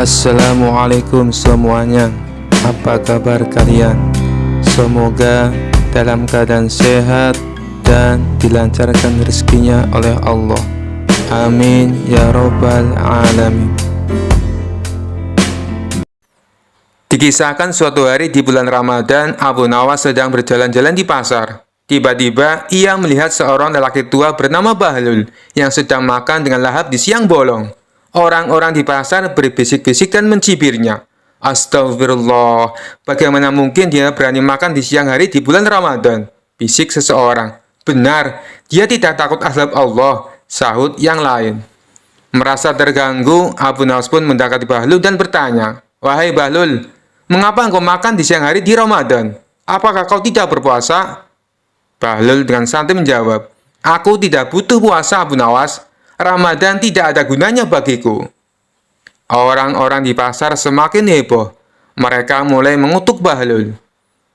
Assalamualaikum semuanya. Apa kabar kalian? Semoga dalam keadaan sehat dan dilancarkan rezekinya oleh Allah. Amin ya robbal alamin. Dikisahkan suatu hari di bulan Ramadan, Abu Nawas sedang berjalan-jalan di pasar. Tiba-tiba ia melihat seorang lelaki tua bernama Bahlul yang sedang makan dengan lahap di siang bolong. Orang-orang di pasar berbisik-bisik dan mencibirnya. Astagfirullah, bagaimana mungkin dia berani makan di siang hari di bulan Ramadan? Bisik seseorang. Benar, dia tidak takut azab Allah, sahut yang lain. Merasa terganggu, Abu Nawas pun mendekati Bahlul dan bertanya, "Wahai Bahlul, mengapa engkau makan di siang hari di Ramadan? Apakah kau tidak berpuasa?" Bahlul dengan santai menjawab, "Aku tidak butuh puasa, Abu Nawas. Ramadan tidak ada gunanya bagiku." Orang-orang di pasar semakin heboh. Mereka mulai mengutuk Bahlul.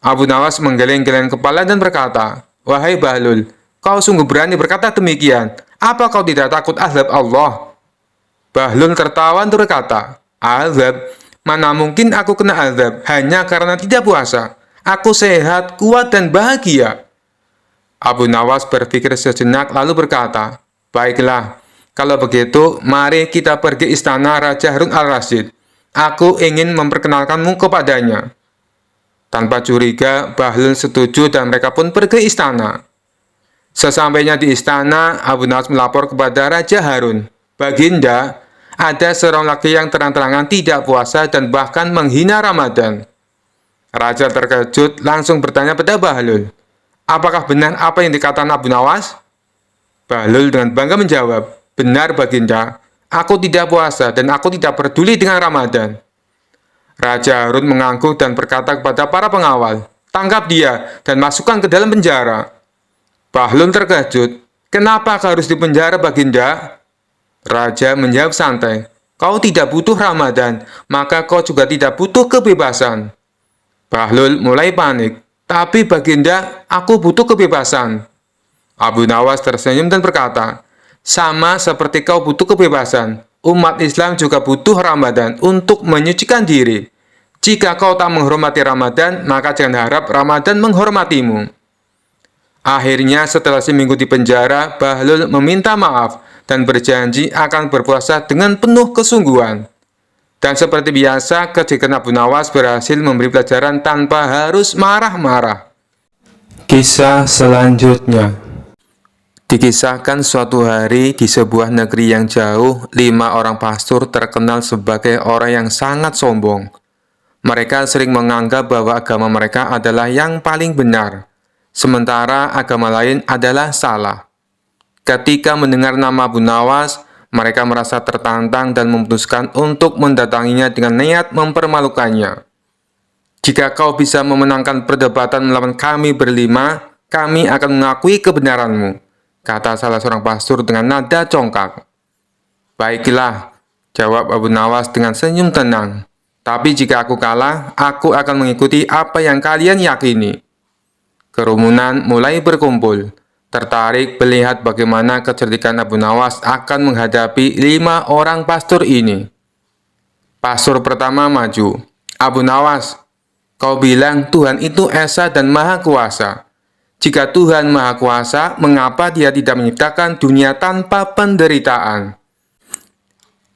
Abu Nawas menggeleng-geleng kepala dan berkata, "Wahai Bahlul, kau sungguh berani berkata demikian. Apa kau tidak takut azab Allah?" Bahlul tertawa dan berkata, "Azab? Mana mungkin aku kena azab hanya karena tidak puasa. Aku sehat, kuat, dan bahagia." Abu Nawas berpikir sejenak lalu berkata, "Baiklah, kalau begitu, mari kita pergi istana Raja Harun al-Rasyid. Aku ingin memperkenalkanmu kepadanya." Tanpa curiga, Bahlul setuju dan mereka pun pergi ke istana. Sesampainya di istana, Abu Nawas melapor kepada Raja Harun, "Baginda, ada seorang laki yang terang-terangan tidak puasa dan bahkan menghina Ramadan." Raja terkejut langsung bertanya pada Bahlul, "Apakah benar apa yang dikatakan Abu Nawas?" Bahlul dengan bangga menjawab, "Benar Baginda, aku tidak puasa dan aku tidak peduli dengan Ramadan." Raja Harun mengangguk dan berkata kepada para pengawal, "Tangkap dia dan masukkan ke dalam penjara." Bahlul terkejut, "Kenapa kau harus dipenjara Baginda?" Raja menjawab santai, "Kau tidak butuh Ramadan, maka kau juga tidak butuh kebebasan." Bahlul mulai panik, "Tapi Baginda, aku butuh kebebasan." Abu Nawas tersenyum dan berkata, "Sama seperti kau butuh kebebasan, umat Islam juga butuh Ramadan untuk menyucikan diri. Jika kau tak menghormati Ramadan, maka jangan harap Ramadan menghormatimu." Akhirnya setelah seminggu di penjara, Bahlul meminta maaf dan berjanji akan berpuasa dengan penuh kesungguhan. Dan seperti biasa, kejikan Abu Nawas berhasil memberi pelajaran tanpa harus marah-marah. Kisah selanjutnya. Dikisahkan suatu hari di sebuah negeri yang jauh, 5 orang pastor terkenal sebagai orang yang sangat sombong. Mereka sering menganggap bahwa agama mereka adalah yang paling benar, sementara agama lain adalah salah. Ketika mendengar nama Abu Nawas, mereka merasa tertantang dan memutuskan untuk mendatanginya dengan niat mempermalukannya. "Jika kau bisa memenangkan perdebatan melawan kami berlima, kami akan mengakui kebenaranmu," kata salah seorang pastor dengan nada congkak. "Baiklah," jawab Abu Nawas dengan senyum tenang. "Tapi jika aku kalah, aku akan mengikuti apa yang kalian yakini." Kerumunan mulai berkumpul, tertarik melihat bagaimana kecerdikan Abu Nawas akan menghadapi 5 orang pastor ini. Pastor pertama maju. "Abu Nawas, kau bilang Tuhan itu Esa dan Maha Kuasa. Jika Tuhan Maha Kuasa, mengapa Dia tidak menciptakan dunia tanpa penderitaan?"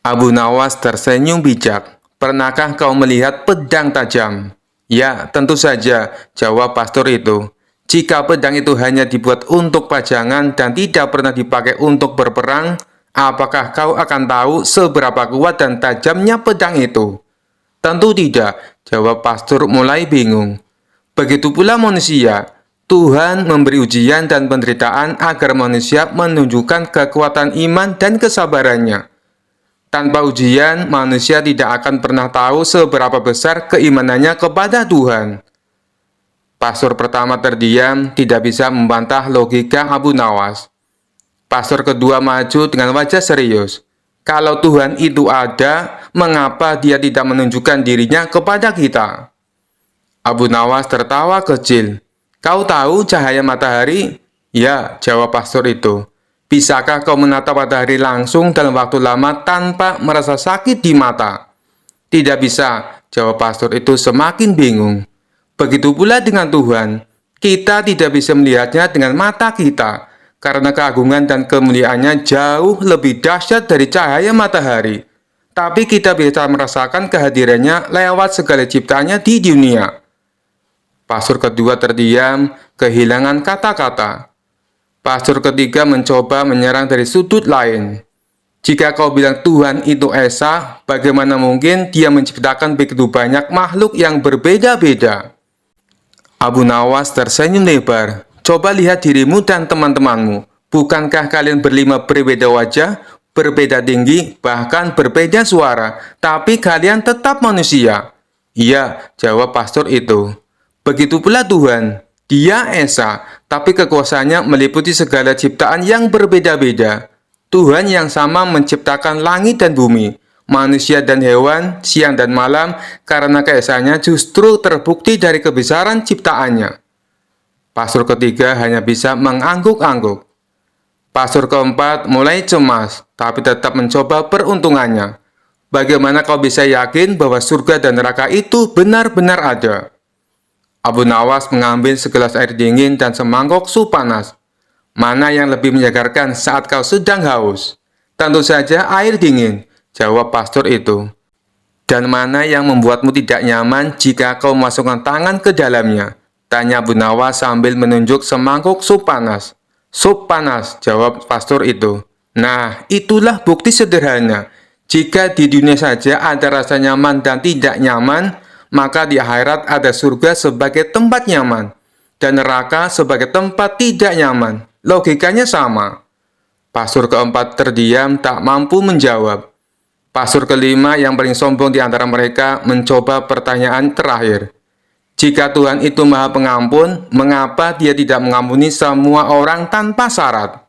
Abu Nawas tersenyum bijak. "Pernahkah kau melihat pedang tajam?" "Ya, tentu saja," jawab pastor itu. "Jika pedang itu hanya dibuat untuk pajangan dan tidak pernah dipakai untuk berperang, apakah kau akan tahu seberapa kuat dan tajamnya pedang itu?" "Tentu tidak," jawab pastor mulai bingung. "Begitu pula manusia. Tuhan memberi ujian dan penderitaan agar manusia menunjukkan kekuatan iman dan kesabarannya. Tanpa ujian, manusia tidak akan pernah tahu seberapa besar keimanannya kepada Tuhan." Pastor pertama terdiam, tidak bisa membantah logika Abu Nawas. Pastor kedua maju dengan wajah serius. "Kalau Tuhan itu ada, mengapa Dia tidak menunjukkan dirinya kepada kita?" Abu Nawas tertawa kecil. "Kau tahu cahaya matahari?" "Ya," jawab pastor itu. "Bisakah kau menatap matahari langsung dalam waktu lama tanpa merasa sakit di mata?" Tidak bisa, jawab pastor itu semakin bingung. Begitu pula dengan Tuhan, kita tidak bisa melihatnya dengan mata kita, karena keagungan dan kemuliaannya jauh lebih dahsyat dari cahaya matahari. Tapi kita bisa merasakan kehadirannya lewat segala ciptaannya di dunia. Pastor kedua terdiam, kehilangan kata-kata. Pastor ketiga mencoba menyerang dari sudut lain. Jika kau bilang Tuhan itu esa, bagaimana mungkin dia menciptakan begitu banyak makhluk yang berbeda-beda? Abu Nawas tersenyum lebar. Coba lihat dirimu dan teman-temanmu. Bukankah kalian berlima berbeda wajah, berbeda tinggi, bahkan berbeda suara, tapi kalian tetap manusia? Iya, jawab pastor itu. Begitu pula Tuhan, Dia esa, tapi kekuasaannya meliputi segala ciptaan yang berbeda-beda. Tuhan yang sama menciptakan langit dan bumi, manusia dan hewan, siang dan malam, karena keesaannya justru terbukti dari kebesaran ciptaannya. Pastor ketiga hanya bisa mengangguk-angguk. Pastor keempat mulai cemas, tapi tetap mencoba peruntungannya. Bagaimana kau bisa yakin bahwa surga dan neraka itu benar-benar ada? Abu Nawas mengambil segelas air dingin dan semangkok sup panas. Mana yang lebih menyegarkan saat kau sedang haus? Tentu saja air dingin, jawab pastor itu. Dan mana yang membuatmu tidak nyaman jika kau memasukkan tangan ke dalamnya? Tanya Abu Nawas sambil menunjuk semangkuk sup panas. Sup panas, jawab pastor itu. Nah, itulah bukti sederhana. Jika di dunia saja ada rasa nyaman dan tidak nyaman, maka di akhirat ada surga sebagai tempat nyaman, dan neraka sebagai tempat tidak nyaman. Logikanya sama. Pastor keempat terdiam, tak mampu menjawab. Pastor kelima yang paling sombong di antara mereka mencoba pertanyaan terakhir. Jika Tuhan itu Maha Pengampun, mengapa Dia tidak mengampuni semua orang tanpa syarat?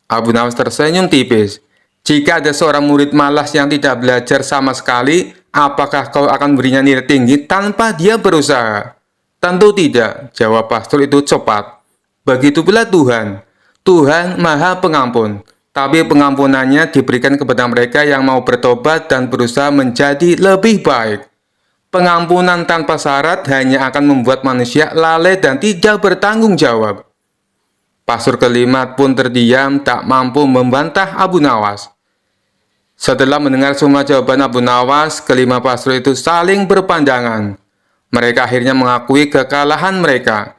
Abu Nawas tersenyum tipis. Jika ada seorang murid malas yang tidak belajar sama sekali, apakah kau akan berinya nilai tinggi tanpa dia berusaha? Tentu tidak, jawab pastor itu cepat. Begitu pula Tuhan. Tuhan Maha Pengampun, tapi pengampunannya diberikan kepada mereka yang mau bertobat dan berusaha menjadi lebih baik. Pengampunan tanpa syarat hanya akan membuat manusia lalai dan tidak bertanggung jawab. Pastor kelima pun terdiam, tak mampu membantah Abu Nawas. Setelah mendengar semua jawaban Abu Nawas, kelima pastor itu saling berpandangan. Mereka akhirnya mengakui kekalahan mereka.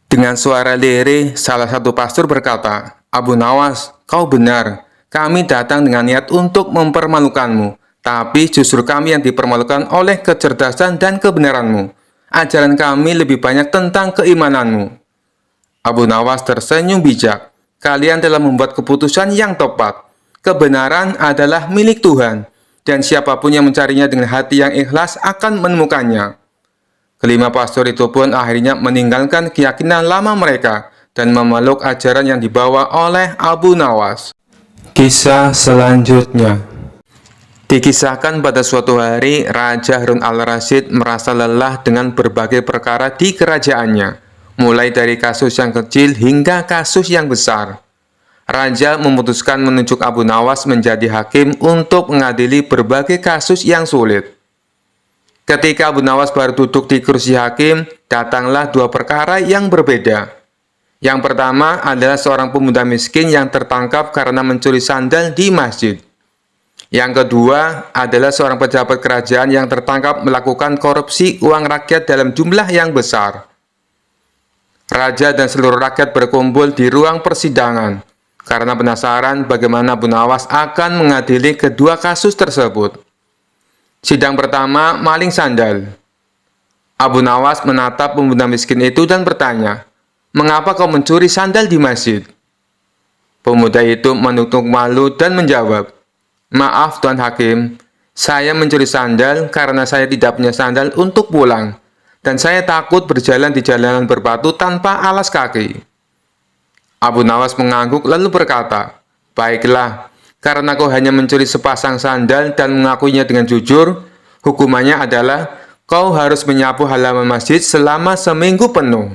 Dengan suara lirih, salah satu pastor berkata, Abu Nawas, kau benar. Kami datang dengan niat untuk mempermalukanmu, tapi justru kami yang dipermalukan oleh kecerdasan dan kebenaranmu. Ajaran kami lebih banyak tentang keimananmu. Abu Nawas tersenyum bijak. Kalian telah membuat keputusan yang tepat. Kebenaran adalah milik Tuhan, dan siapapun yang mencarinya dengan hati yang ikhlas akan menemukannya. Kelima pastor itu pun akhirnya meninggalkan keyakinan lama mereka dan memeluk ajaran yang dibawa oleh Abu Nawas. Kisah selanjutnya. Dikisahkan pada suatu hari, Raja Harun al-Rasyid merasa lelah dengan berbagai perkara di kerajaannya, mulai dari kasus yang kecil hingga kasus yang besar. Raja memutuskan menunjuk Abu Nawas menjadi hakim untuk mengadili berbagai kasus yang sulit. Ketika Abu Nawas baru duduk di kursi hakim, datanglah dua perkara yang berbeda. Yang pertama adalah seorang pemuda miskin yang tertangkap karena mencuri sandal di masjid. Yang kedua adalah seorang pejabat kerajaan yang tertangkap melakukan korupsi uang rakyat dalam jumlah yang besar. Raja dan seluruh rakyat berkumpul di ruang persidangan karena penasaran bagaimana Abu Nawas akan mengadili kedua kasus tersebut. Sidang pertama, maling sandal. Abu Nawas menatap pemuda miskin itu dan bertanya, "Mengapa kau mencuri sandal di masjid?" Pemuda itu menunduk malu dan menjawab, "Maaf Tuan Hakim, saya mencuri sandal karena saya tidak punya sandal untuk pulang, dan saya takut berjalan di jalanan berbatu tanpa alas kaki." Abu Nawas mengangguk lalu berkata, "Baiklah, karena kau hanya mencuri sepasang sandal dan mengakuinya dengan jujur, hukumannya adalah kau harus menyapu halaman masjid selama seminggu penuh."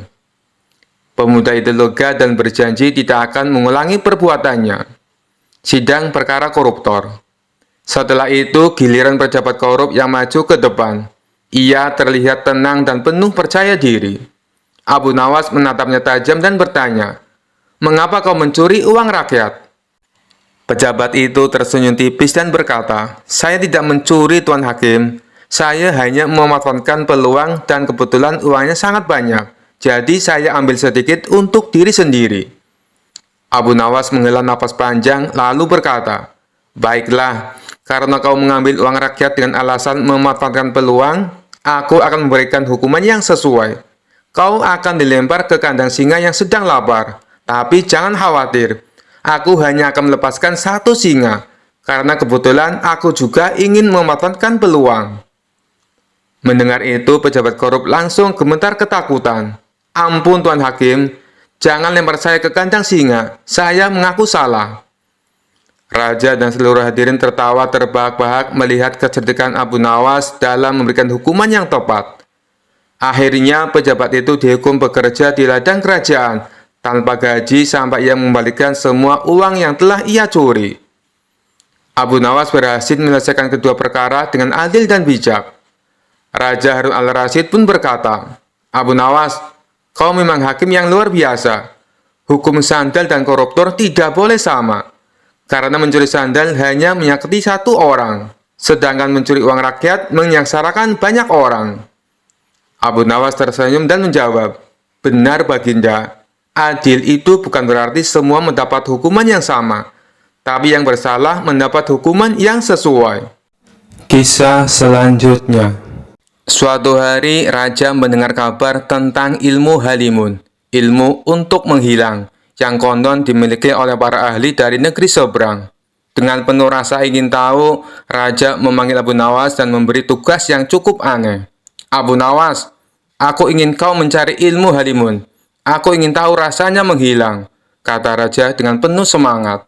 Pemuda itu lega dan berjanji tidak akan mengulangi perbuatannya. Sidang perkara koruptor. Setelah itu, giliran pejabat korup yang maju ke depan. Ia terlihat tenang dan penuh percaya diri. Abu Nawas menatapnya tajam dan bertanya, "Mengapa kau mencuri uang rakyat?" Pejabat itu tersenyum tipis dan berkata, "Saya tidak mencuri, Tuan Hakim. Saya hanya memanfaatkan peluang dan kebetulan uangnya sangat banyak. Jadi saya ambil sedikit untuk diri sendiri." Abu Nawas menghela napas panjang lalu berkata, "Baiklah, karena kau mengambil uang rakyat dengan alasan memanfaatkan peluang, aku akan memberikan hukuman yang sesuai. Kau akan dilempar ke kandang singa yang sedang lapar. Tapi jangan khawatir, aku hanya akan melepaskan satu singa, karena kebetulan aku juga ingin memanfaatkan peluang." Mendengar itu, pejabat korup langsung gemetar ketakutan. "Ampun, Tuan Hakim, jangan lempar saya ke kandang singa. Saya mengaku salah." Raja dan seluruh hadirin tertawa terbahak-bahak melihat kecerdikan Abu Nawas dalam memberikan hukuman yang tepat. Akhirnya, pejabat itu dihukum bekerja di ladang kerajaan tanpa gaji sampai ia mengembalikan semua uang yang telah ia curi. Abu Nawas berhasil menyelesaikan kedua perkara dengan adil dan bijak. Raja Harun al-Rasyid pun berkata, "Abu Nawas, kau memang hakim yang luar biasa. Hukum sandal dan koruptor tidak boleh sama. Karena mencuri sandal hanya menyakiti satu orang, sedangkan mencuri uang rakyat menyengsarakan banyak orang." Abu Nawas tersenyum dan menjawab, "Benar, Baginda. Adil itu bukan berarti semua mendapat hukuman yang sama, tapi yang bersalah mendapat hukuman yang sesuai." Kisah selanjutnya. Suatu hari, Raja mendengar kabar tentang ilmu halimun, ilmu untuk menghilang, yang konon dimiliki oleh para ahli dari negeri seberang. Dengan penuh rasa ingin tahu, Raja memanggil Abu Nawas dan memberi tugas yang cukup aneh. "Abu Nawas, aku ingin kau mencari ilmu halimun. Aku ingin tahu rasanya menghilang," kata Raja dengan penuh semangat.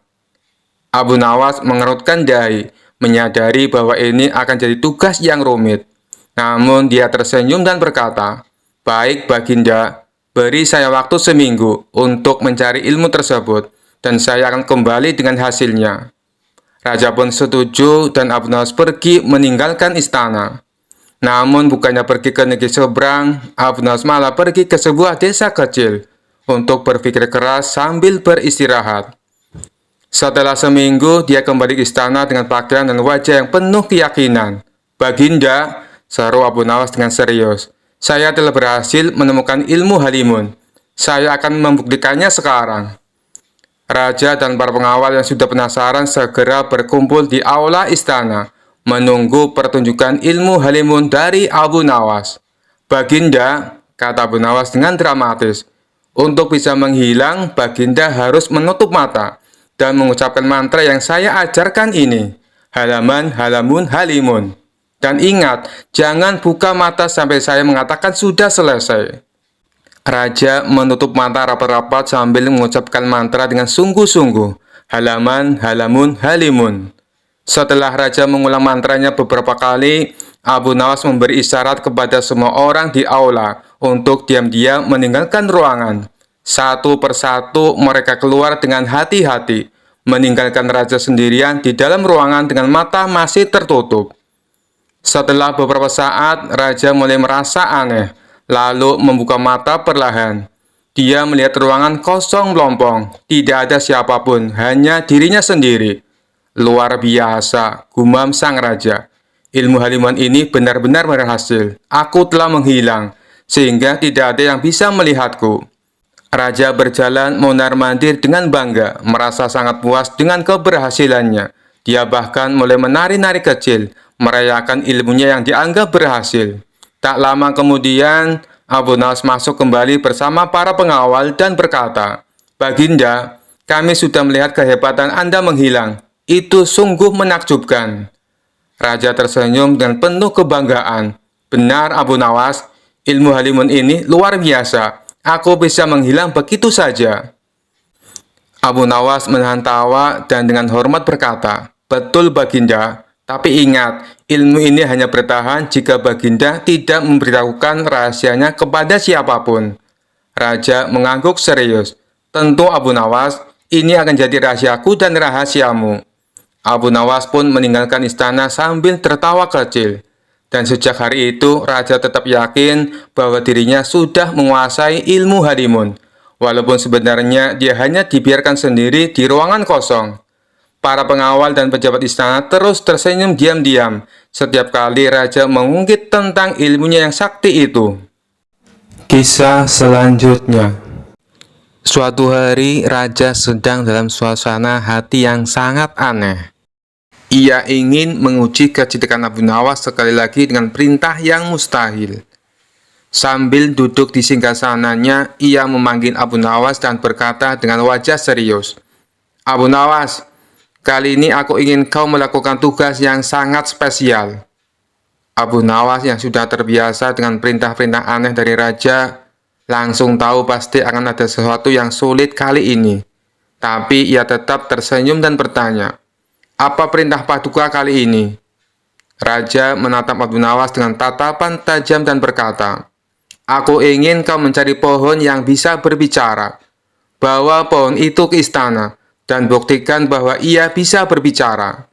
Abu Nawas mengerutkan dahi, menyadari bahwa ini akan jadi tugas yang rumit. Namun dia tersenyum dan berkata, "Baik, Baginda. Beri saya waktu seminggu untuk mencari ilmu tersebut, dan saya akan kembali dengan hasilnya." Raja pun setuju dan Abu Nawas pergi meninggalkan istana. Namun bukannya pergi ke negeri seberang, Abu Nawas malah pergi ke sebuah desa kecil untuk berpikir keras sambil beristirahat. Setelah seminggu, dia kembali ke istana dengan pakaian dan wajah yang penuh keyakinan. "Baginda," seru Abu Nawas dengan serius, "saya telah berhasil menemukan ilmu halimun. Saya akan membuktikannya sekarang." Raja dan para pengawal yang sudah penasaran segera berkumpul di aula istana, menunggu pertunjukan ilmu halimun dari Abu Nawas. "Baginda," kata Abu Nawas dengan dramatis, "untuk bisa menghilang, Baginda harus menutup mata dan mengucapkan mantra yang saya ajarkan ini. Halaman, halamun, halimun. Dan ingat, jangan buka mata sampai saya mengatakan sudah selesai." Raja menutup mata rapat-rapat sambil mengucapkan mantra dengan sungguh-sungguh. Halaman, halamun, halimun. Setelah Raja mengulang mantranya beberapa kali, Abu Nawas memberi isyarat kepada semua orang di aula untuk diam-diam meninggalkan ruangan. Satu persatu mereka keluar dengan hati-hati, meninggalkan Raja sendirian di dalam ruangan dengan mata masih tertutup. Setelah beberapa saat, Raja mulai merasa aneh, lalu membuka mata perlahan. Dia melihat ruangan kosong melompong, tidak ada siapapun, hanya dirinya sendiri. "Luar biasa," gumam sang Raja. "Ilmu halimun ini benar-benar berhasil. Aku telah menghilang, sehingga tidak ada yang bisa melihatku." Raja berjalan mondar-mandir dengan bangga, merasa sangat puas dengan keberhasilannya. Dia bahkan mulai menari-nari kecil, merayakan ilmunya yang dianggap berhasil. Tak lama kemudian, Abu Nawas masuk kembali bersama para pengawal dan berkata, "Baginda, kami sudah melihat kehebatan Anda menghilang. Itu sungguh menakjubkan." Raja tersenyum dengan penuh kebanggaan. "Benar, Abu Nawas, ilmu halimun ini luar biasa. Aku bisa menghilang begitu saja." Abu Nawas menahan tawa dan dengan hormat berkata, "Betul, Baginda. Tapi ingat, ilmu ini hanya bertahan jika Baginda tidak memberitahukan rahasianya kepada siapapun." Raja mengangguk serius. "Tentu, Abu Nawas, ini akan jadi rahasiaku dan rahasiamu." Abu Nawas pun meninggalkan istana sambil tertawa kecil. Dan sejak hari itu, raja tetap yakin bahwa dirinya sudah menguasai ilmu halimun. Walaupun sebenarnya dia hanya dibiarkan sendiri di ruangan kosong. Para pengawal dan pejabat istana terus tersenyum diam-diam setiap kali raja mengungkit tentang ilmunya yang sakti itu. Kisah selanjutnya. Suatu hari, raja sedang dalam suasana hati yang sangat aneh. Ia ingin menguji kecerdikan Abu Nawas sekali lagi dengan perintah yang mustahil. Sambil duduk di singgasananya, ia memanggil Abu Nawas dan berkata dengan wajah serius, "Abu Nawas, kali ini aku ingin kau melakukan tugas yang sangat spesial." Abu Nawas yang sudah terbiasa dengan perintah-perintah aneh dari raja, langsung tahu pasti akan ada sesuatu yang sulit kali ini. Tapi ia tetap tersenyum dan bertanya, "Apa perintah Paduka kali ini?" Raja menatap Abu Nawas dengan tatapan tajam dan berkata, "Aku ingin kau mencari pohon yang bisa berbicara. Bawa pohon itu ke istana dan buktikan bahwa ia bisa berbicara."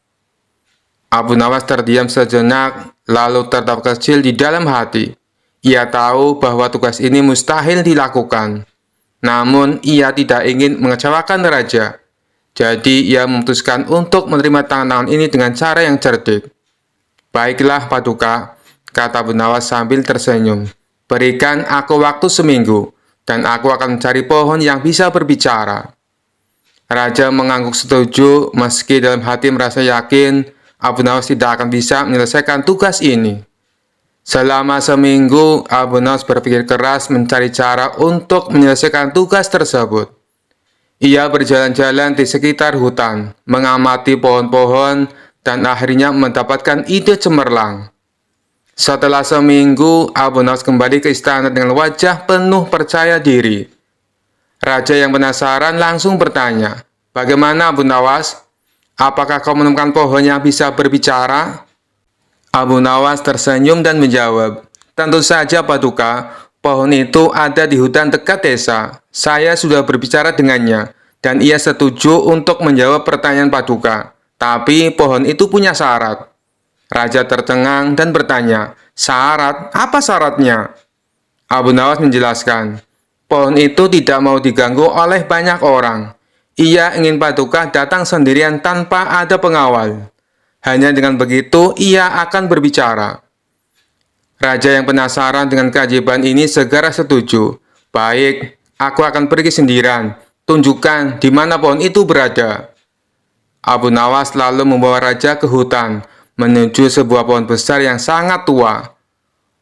Abu Nawas terdiam sejenak, lalu tertawa kecil di dalam hati. Ia tahu bahwa tugas ini mustahil dilakukan. Namun, ia tidak ingin mengecewakan raja. Jadi, ia memutuskan untuk menerima tantangan ini dengan cara yang cerdik. "Baiklah, Paduka," kata Abu Nawas sambil tersenyum. "Berikan aku waktu seminggu, dan aku akan mencari pohon yang bisa berbicara." Raja mengangguk setuju, meski dalam hati merasa yakin Abu Nawas tidak akan bisa menyelesaikan tugas ini. Selama seminggu, Abu Nawas berpikir keras mencari cara untuk menyelesaikan tugas tersebut. Ia berjalan-jalan di sekitar hutan, mengamati pohon-pohon, dan akhirnya mendapatkan ide cemerlang. Setelah seminggu, Abu Nawas kembali ke istana dengan wajah penuh percaya diri. Raja yang penasaran langsung bertanya, "Bagaimana, Abu Nawas? Apakah kau menemukan pohon yang bisa berbicara?" Abu Nawas tersenyum dan menjawab, "Tentu saja, Paduka. Pohon itu ada di hutan dekat desa. Saya sudah berbicara dengannya, dan ia setuju untuk menjawab pertanyaan Paduka. Tapi pohon itu punya syarat." Raja tercengang dan bertanya, "Syarat? Apa syaratnya?" Abu Nawas menjelaskan, "Pohon itu tidak mau diganggu oleh banyak orang. Ia ingin Paduka datang sendirian tanpa ada pengawal. Hanya dengan begitu ia akan berbicara." Raja yang penasaran dengan keajaiban ini segera setuju. "Baik, aku akan pergi sendirian. Tunjukkan di mana pohon itu berada." Abu Nawas lalu membawa raja ke hutan, menuju sebuah pohon besar yang sangat tua.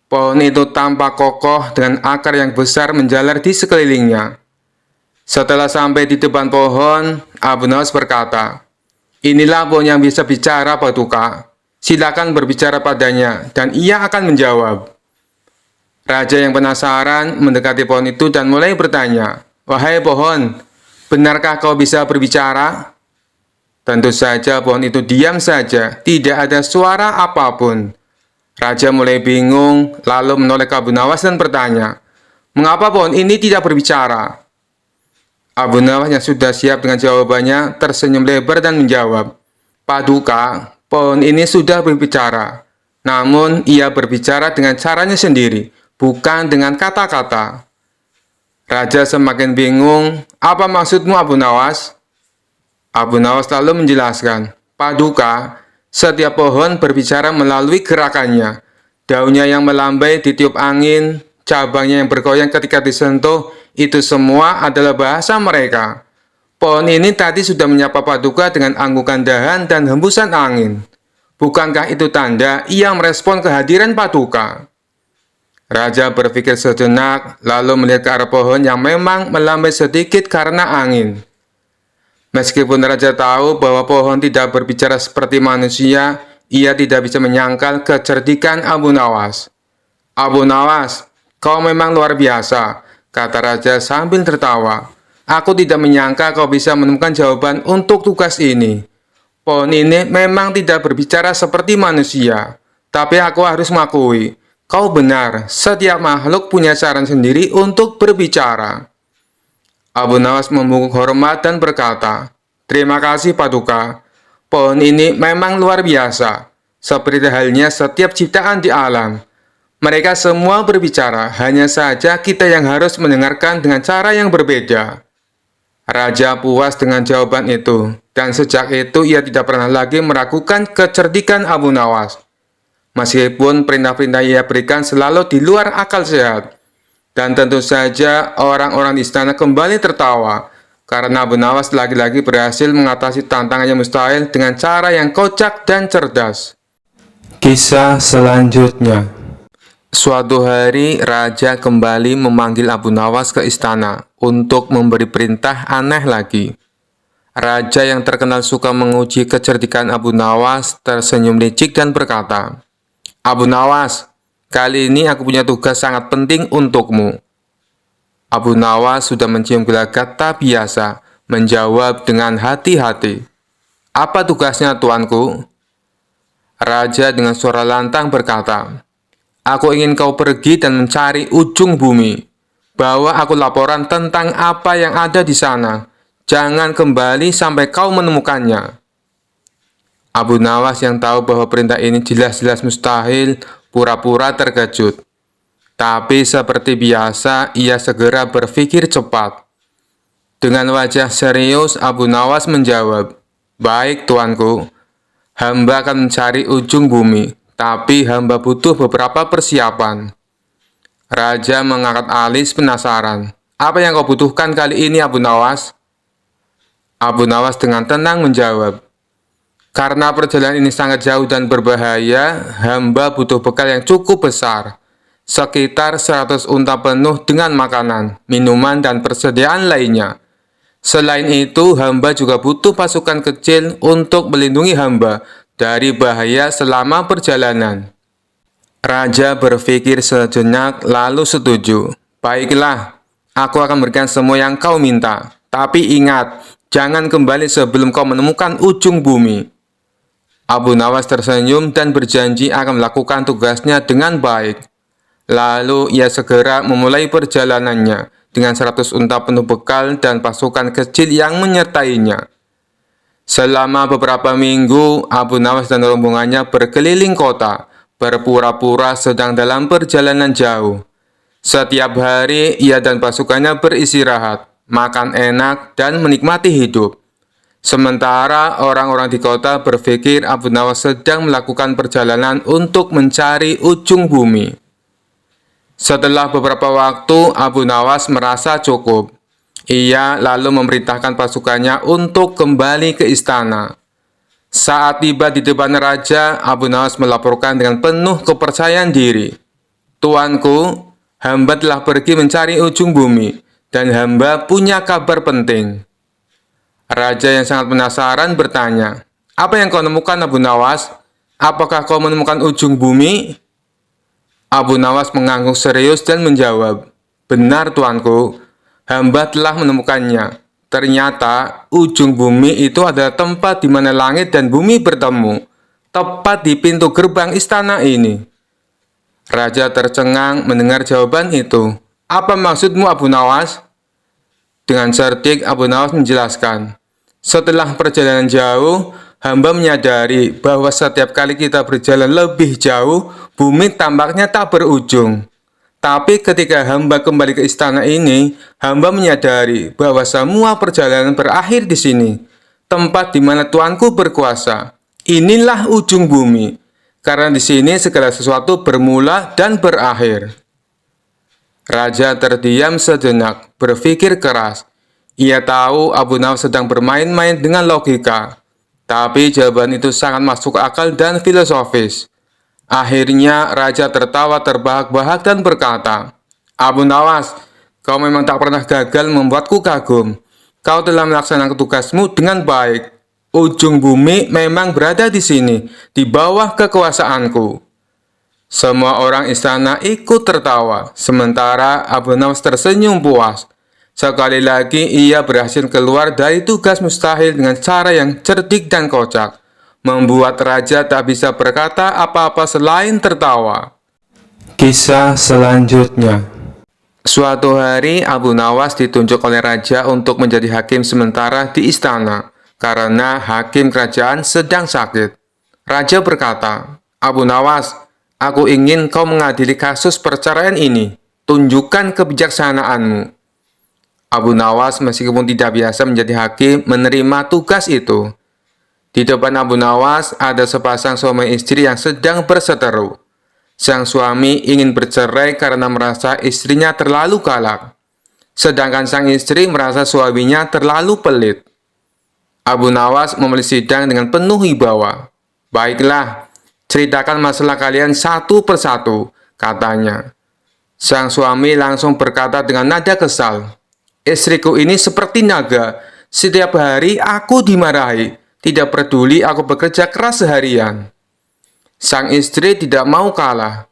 Pohon itu tampak kokoh dengan akar yang besar menjalar di sekelilingnya. Setelah sampai di depan pohon, Abu Nawas berkata, "Inilah pohon yang bisa bicara, Paduka. Silakan berbicara padanya, dan ia akan menjawab." Raja yang penasaran mendekati pohon itu dan mulai bertanya, "Wahai pohon, benarkah kau bisa berbicara?" Tentu saja pohon itu diam saja, tidak ada suara apapun. Raja mulai bingung, lalu menoleh ke Abu Nawas dan bertanya, "Mengapa pohon ini tidak berbicara?" Abu Nawas yang sudah siap dengan jawabannya tersenyum lebar dan menjawab, "Paduka, pohon ini sudah berbicara. Namun ia berbicara dengan caranya sendiri, bukan dengan kata-kata." Raja semakin bingung, "Apa maksudmu, Abu Nawas?" Abu Nawas lalu menjelaskan, "Paduka, setiap pohon berbicara melalui gerakannya. Daunnya yang melambai ditiup angin, cabangnya yang bergoyang ketika disentuh, itu semua adalah bahasa mereka. Pohon ini tadi sudah menyapa Paduka dengan anggukan dahan dan hembusan angin. Bukankah itu tanda ia merespon kehadiran Paduka?" Raja berpikir sejenak, lalu melihat ke arah pohon yang memang melambai sedikit karena angin. Meskipun raja tahu bahwa pohon tidak berbicara seperti manusia, ia tidak bisa menyangkal kecerdikan Abu Nawas. "Abu Nawas, kau memang luar biasa," kata raja sambil tertawa. "Aku tidak menyangka kau bisa menemukan jawaban untuk tugas ini. Pohon ini memang tidak berbicara seperti manusia, tapi aku harus mengakui, kau benar, setiap makhluk punya cara sendiri untuk berbicara." Abu Nawas membungkuk hormat dan berkata, "Terima kasih, Paduka. Pohon ini memang luar biasa, seperti halnya setiap ciptaan di alam. Mereka semua berbicara, hanya saja kita yang harus mendengarkan dengan cara yang berbeda. Raja puas dengan jawaban itu, dan sejak itu ia tidak pernah lagi meragukan kecerdikan Abu Nawas. Meskipun perintah-perintah ia berikan selalu di luar akal sehat. Dan tentu saja orang-orang di istana kembali tertawa, karena Abu Nawas lagi-lagi berhasil mengatasi tantangan yang mustahil dengan cara yang kocak dan cerdas. Kisah selanjutnya. Suatu hari, Raja kembali memanggil Abu Nawas ke istana untuk memberi perintah aneh lagi. Raja yang terkenal suka menguji kecerdikan Abu Nawas tersenyum licik dan berkata, "Abu Nawas, kali ini aku punya tugas sangat penting untukmu." Abu Nawas sudah mencium gelagat tak biasa, menjawab dengan hati-hati, "Apa tugasnya, tuanku?" Raja dengan suara lantang berkata, "Aku ingin kau pergi dan mencari ujung bumi. Bawa aku laporan tentang apa yang ada di sana. Jangan kembali sampai kau menemukannya." Abu Nawas yang tahu bahwa perintah ini jelas-jelas mustahil, pura-pura terkejut. Tapi seperti biasa, ia segera berpikir cepat. Dengan wajah serius, Abu Nawas menjawab, "Baik, tuanku. Hamba akan mencari ujung bumi, tapi hamba butuh beberapa persiapan." Raja mengangkat alis penasaran. "Apa yang kau butuhkan kali ini, Abu Nawas?" Abu Nawas dengan tenang menjawab, "Karena perjalanan ini sangat jauh dan berbahaya, hamba butuh bekal yang cukup besar. Sekitar 100 unta penuh dengan makanan, minuman, dan persediaan lainnya. Selain itu, hamba juga butuh pasukan kecil untuk melindungi hamba dari bahaya selama perjalanan." Raja berpikir sejenak lalu setuju. "Baiklah, aku akan berikan semua yang kau minta. Tapi ingat, jangan kembali sebelum kau menemukan ujung bumi." Abu Nawas tersenyum dan berjanji akan melakukan tugasnya dengan baik. Lalu ia segera memulai perjalanannya dengan 100 unta penuh bekal dan pasukan kecil yang menyertainya. Selama beberapa minggu, Abu Nawas dan rombongannya berkeliling kota, berpura-pura sedang dalam perjalanan jauh. Setiap hari, ia dan pasukannya beristirahat, makan enak, dan menikmati hidup. Sementara orang-orang di kota berpikir Abu Nawas sedang melakukan perjalanan untuk mencari ujung bumi. Setelah beberapa waktu, Abu Nawas merasa cukup. Ia lalu memerintahkan pasukannya untuk kembali ke istana. Saat tiba di depan raja, Abu Nawas melaporkan dengan penuh kepercayaan diri, "Tuanku, hamba telah pergi mencari ujung bumi, dan hamba punya kabar penting." Raja yang sangat penasaran bertanya, "Apa yang kau temukan, Abu Nawas? Apakah kau menemukan ujung bumi?" Abu Nawas mengangguk serius dan menjawab, "Benar, tuanku, hamba telah menemukannya. Ternyata ujung bumi itu adalah tempat di mana langit dan bumi bertemu, tepat di pintu gerbang istana ini." Raja tercengang mendengar jawaban itu. "Apa maksudmu, Abu Nawas?" Dengan cerdik, Abu Nawas menjelaskan, "Setelah perjalanan jauh, hamba menyadari bahwa setiap kali kita berjalan lebih jauh, bumi tampaknya tak berujung. Tapi ketika hamba kembali ke istana ini, hamba menyadari bahwa semua perjalanan berakhir di sini, tempat di mana tuanku berkuasa. Inilah ujung bumi, karena di sini segala sesuatu bermula dan berakhir." Raja terdiam sejenak, berpikir keras. Ia tahu Abu Nawas sedang bermain-main dengan logika, tapi jawaban itu sangat masuk akal dan filosofis. Akhirnya raja tertawa terbahak-bahak dan berkata, "Abu Nawas, kau memang tak pernah gagal membuatku kagum. Kau telah melaksanakan tugasmu dengan baik. Ujung bumi memang berada di sini, di bawah kekuasaanku." Semua orang istana ikut tertawa, sementara Abu Nawas tersenyum puas. Sekali lagi ia berhasil keluar dari tugas mustahil dengan cara yang cerdik dan kocak, membuat raja tak bisa berkata apa-apa selain tertawa. Kisah selanjutnya. Suatu hari Abu Nawas ditunjuk oleh raja untuk menjadi hakim sementara di istana, karena hakim kerajaan sedang sakit. Raja berkata, "Abu Nawas, aku ingin kau mengadili kasus perceraian ini. Tunjukkan kebijaksanaanmu." Abu Nawas meskipun tidak biasa menjadi hakim menerima tugas itu. Di depan Abu Nawas ada sepasang suami istri yang sedang berseteru. Sang suami ingin bercerai karena merasa istrinya terlalu galak. Sedangkan sang istri merasa suaminya terlalu pelit. Abu Nawas memulai sidang dengan penuh wibawa. "Baiklah, ceritakan masalah kalian satu persatu," katanya. Sang suami langsung berkata dengan nada kesal, "Istriku ini seperti naga. Setiap hari aku dimarahi. Tidak peduli aku bekerja keras seharian." Sang istri tidak mau kalah.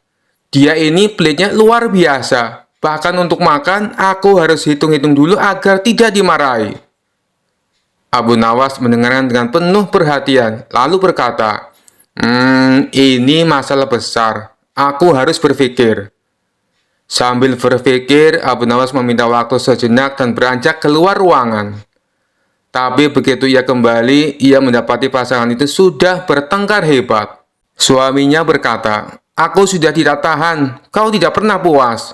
"Dia ini pelitnya luar biasa. Bahkan untuk makan, aku harus hitung-hitung dulu agar tidak dimarahi." Abu Nawas mendengarkan dengan penuh perhatian, lalu berkata, "Ini masalah besar. Aku harus berpikir." Sambil berpikir, Abu Nawas meminta waktu sejenak dan beranjak keluar ruangan. Tapi begitu ia kembali, ia mendapati pasangan itu sudah bertengkar hebat. Suaminya berkata, "Aku sudah tidak tahan, kau tidak pernah puas."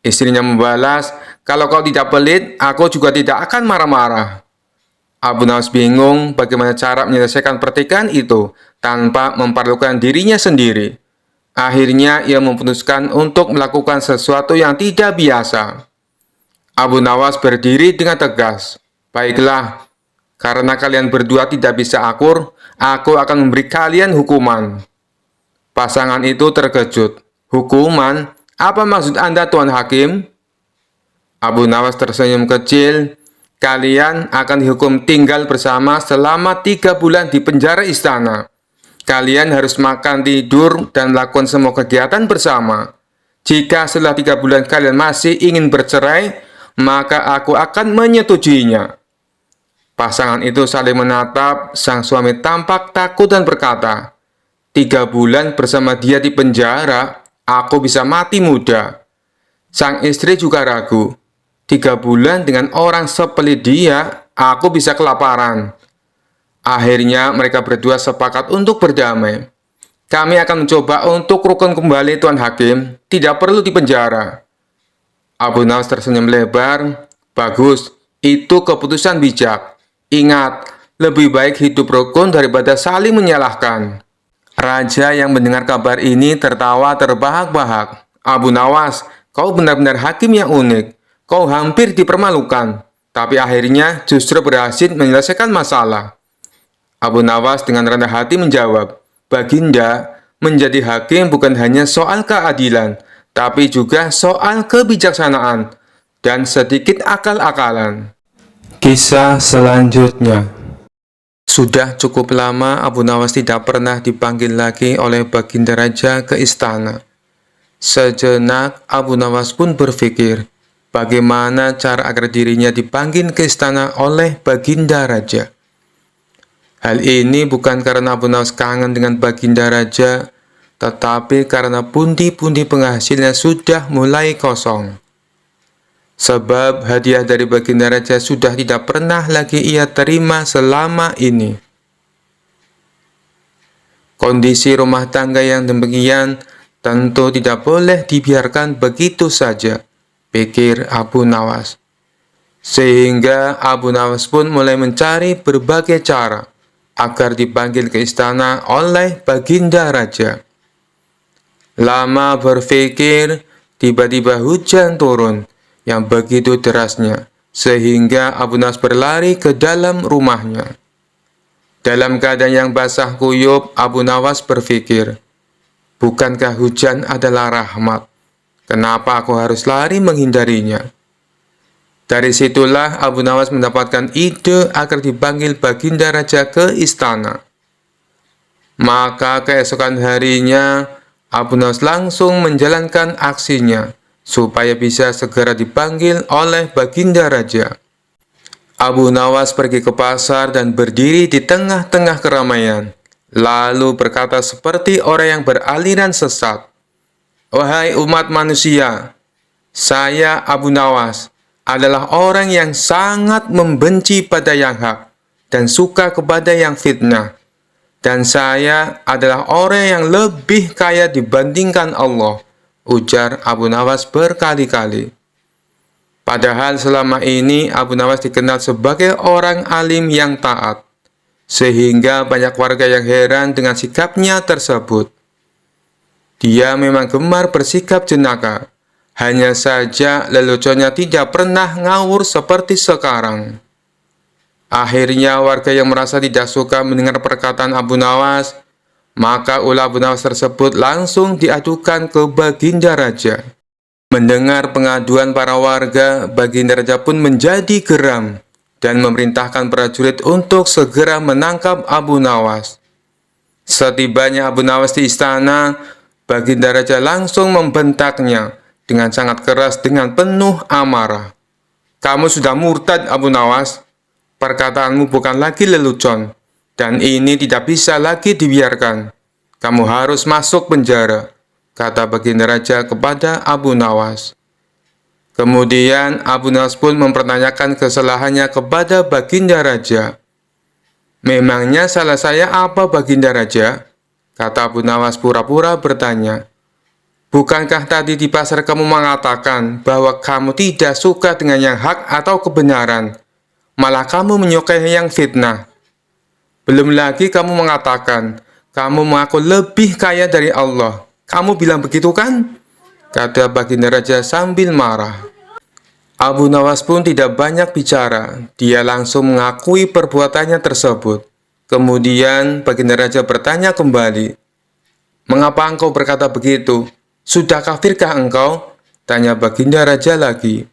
Istrinya membalas, "Kalau kau tidak pelit, aku juga tidak akan marah-marah." Abu Nawas bingung bagaimana cara menyelesaikan pertikaian itu tanpa memperlukan dirinya sendiri. Akhirnya ia memutuskan untuk melakukan sesuatu yang tidak biasa. Abu Nawas berdiri dengan tegas. "Baiklah, karena kalian berdua tidak bisa akur, aku akan memberi kalian hukuman." Pasangan itu terkejut. "Hukuman? Apa maksud Anda, Tuan Hakim?" Abu Nawas tersenyum kecil. "Kalian akan dihukum tinggal bersama selama 3 bulan di penjara istana. Kalian harus makan, tidur, dan melakukan semua kegiatan bersama. Jika setelah 3 bulan kalian masih ingin bercerai, maka aku akan menyetujuinya." Pasangan itu saling menatap. Sang suami tampak takut dan berkata, "3 bulan bersama dia di penjara, aku bisa mati muda." Sang istri juga ragu. "3 bulan dengan orang sepelit dia, aku bisa kelaparan." Akhirnya mereka berdua sepakat untuk berdamai. "Kami akan mencoba untuk rukun kembali, Tuan Hakim. Tidak perlu dipenjara." Abu Nawas tersenyum lebar. "Bagus, itu keputusan bijak. Ingat, lebih baik hidup rukun daripada saling menyalahkan." Raja yang mendengar kabar ini tertawa terbahak-bahak. "Abu Nawas, kau benar-benar hakim yang unik. Kau hampir dipermalukan, tapi akhirnya justru berhasil menyelesaikan masalah." Abu Nawas dengan rendah hati menjawab, "Baginda, menjadi hakim bukan hanya soal keadilan, tapi juga soal kebijaksanaan dan sedikit akal-akalan." Kisah selanjutnya. Sudah cukup lama Abu Nawas tidak pernah dipanggil lagi oleh Baginda Raja ke istana. Sejenak Abu Nawas pun berpikir, bagaimana cara agar dirinya dipanggil ke istana oleh Baginda Raja. Hal ini bukan karena Abu Nawas kangen dengan Baginda Raja, tetapi karena pundi-pundi penghasilnya sudah mulai kosong. Sebab hadiah dari Baginda Raja sudah tidak pernah lagi ia terima selama ini. Kondisi rumah tangga yang demikian tentu tidak boleh dibiarkan begitu saja, pikir Abu Nawas. Sehingga Abu Nawas pun mulai mencari berbagai cara agar dipanggil ke istana oleh Baginda Raja. Lama berpikir, tiba-tiba hujan turun yang begitu derasnya, sehingga Abu Nawas berlari ke dalam rumahnya. Dalam keadaan yang basah kuyup, Abu Nawas berpikir, bukankah hujan adalah rahmat? Kenapa aku harus lari menghindarinya? Dari situlah Abu Nawas mendapatkan ide agar dipanggil Baginda Raja ke istana. Maka keesokan harinya, Abu Nawas langsung menjalankan aksinya supaya bisa segera dipanggil oleh Baginda Raja. Abu Nawas pergi ke pasar dan berdiri di tengah-tengah keramaian, lalu berkata seperti orang yang beraliran sesat, "Wahai umat manusia, saya Abu Nawas adalah orang yang sangat membenci pada yang hak dan suka kepada yang fitnah. Dan saya adalah orang yang lebih kaya dibandingkan Allah, ujar Abu Nawas berkali-kali. Padahal selama ini Abu Nawas dikenal sebagai orang alim yang taat, sehingga banyak warga yang heran dengan sikapnya tersebut. Dia memang gemar bersikap jenaka, hanya saja leluconnya tidak pernah ngawur seperti sekarang. Akhirnya warga yang merasa tidak suka mendengar perkataan Abu Nawas, maka ulah Abu Nawas tersebut langsung diadukan ke Baginda Raja. Mendengar pengaduan para warga, Baginda Raja pun menjadi geram dan memerintahkan prajurit untuk segera menangkap Abu Nawas. Setibanya Abu Nawas di istana, Baginda Raja langsung membentaknya dengan sangat keras dengan penuh amarah. "Kamu sudah murtad, Abu Nawas. Perkataanmu bukan lagi lelucon, dan ini tidak bisa lagi dibiarkan. Kamu harus masuk penjara," kata Baginda Raja kepada Abu Nawas. Kemudian Abu Nawas pun mempertanyakan kesalahannya kepada Baginda Raja. "Memangnya salah saya apa, Baginda Raja?" kata Abu Nawas pura-pura bertanya. "Bukankah tadi di pasar kamu mengatakan bahwa kamu tidak suka dengan yang hak atau kebenaran? Malah kamu menyukai yang fitnah. Belum lagi kamu mengatakan, kamu mengaku lebih kaya dari Allah. Kamu bilang begitu kan?" kata Baginda Raja sambil marah. Abu Nawas pun tidak banyak bicara. Dia langsung mengakui perbuatannya tersebut. Kemudian Baginda Raja bertanya kembali, "Mengapa engkau berkata begitu? Sudah kafirkah engkau?" tanya Baginda Raja lagi.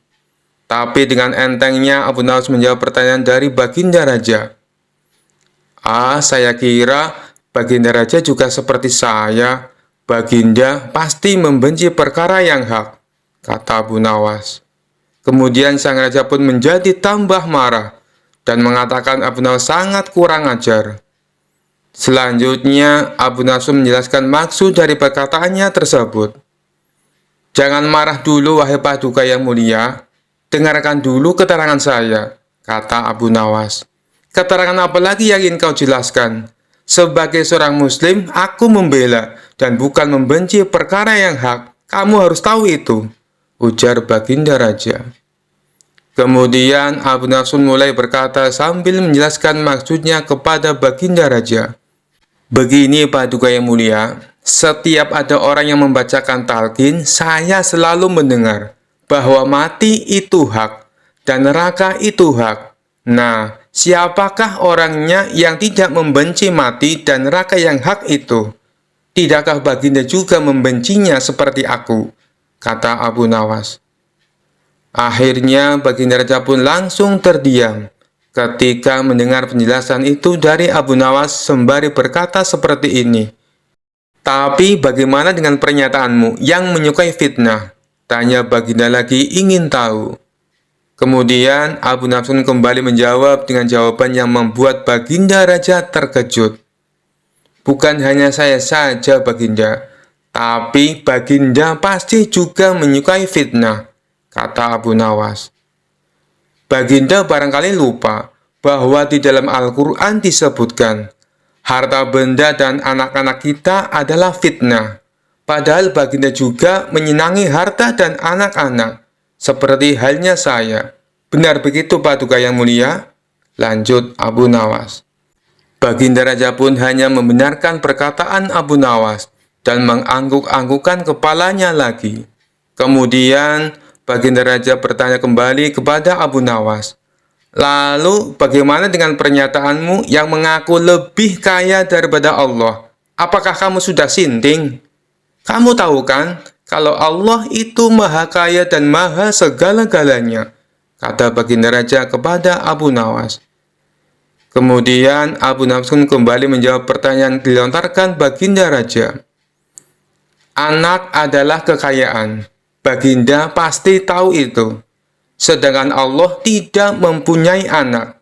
Tapi dengan entengnya Abu Nawas menjawab pertanyaan dari Baginda Raja. Saya kira Baginda Raja juga seperti saya. Baginda pasti membenci perkara yang hak," kata Abu Nawas. Kemudian sang raja pun menjadi tambah marah dan mengatakan Abu Nawas sangat kurang ajar. Selanjutnya Abu Nawas menjelaskan maksud dari perkataannya tersebut. "Jangan marah dulu, wahai Paduka yang mulia. Dengarkan dulu keterangan saya," kata Abu Nawas. "Keterangan apa lagi yang ingin kau jelaskan? Sebagai seorang muslim, aku membela dan bukan membenci perkara yang hak. Kamu harus tahu itu," ujar Baginda Raja. Kemudian Abu Nawas mulai berkata sambil menjelaskan maksudnya kepada Baginda Raja. "Begini, Paduka yang mulia, setiap ada orang yang membacakan talqin, saya selalu mendengar bahwa mati itu hak dan neraka itu hak. Nah, siapakah orangnya yang tidak membenci mati dan neraka yang hak itu? Tidakkah Baginda juga membencinya seperti aku?" kata Abu Nawas. Akhirnya Baginda Raja pun langsung terdiam ketika mendengar penjelasan itu dari Abu Nawas sembari berkata seperti ini. "Tapi bagaimana dengan pernyataanmu yang menyukai fitnah?" tanya Baginda lagi ingin tahu. Kemudian Abu Nawas kembali menjawab dengan jawaban yang membuat Baginda Raja terkejut. "Bukan hanya saya saja, Baginda, tapi Baginda pasti juga menyukai fitnah," kata Abu Nawas. "Baginda barangkali lupa bahwa di dalam Al-Quran disebutkan, harta benda dan anak-anak kita adalah fitnah. Padahal Baginda juga menyenangi harta dan anak-anak, seperti halnya saya. Benar begitu, Paduka yang mulia?" lanjut Abu Nawas. Baginda Raja pun hanya membenarkan perkataan Abu Nawas dan mengangguk-anggukkan kepalanya lagi. Kemudian Baginda Raja bertanya kembali kepada Abu Nawas, "Lalu bagaimana dengan pernyataanmu yang mengaku lebih kaya daripada Allah? Apakah kamu sudah sinting? Kamu tahu kan kalau Allah itu maha kaya dan maha segala-galanya," kata Baginda Raja kepada Abu Nawas. Kemudian Abu Nawas kembali menjawab pertanyaan dilontarkan Baginda Raja. "Anak adalah kekayaan. Baginda pasti tahu itu. Sedangkan Allah tidak mempunyai anak.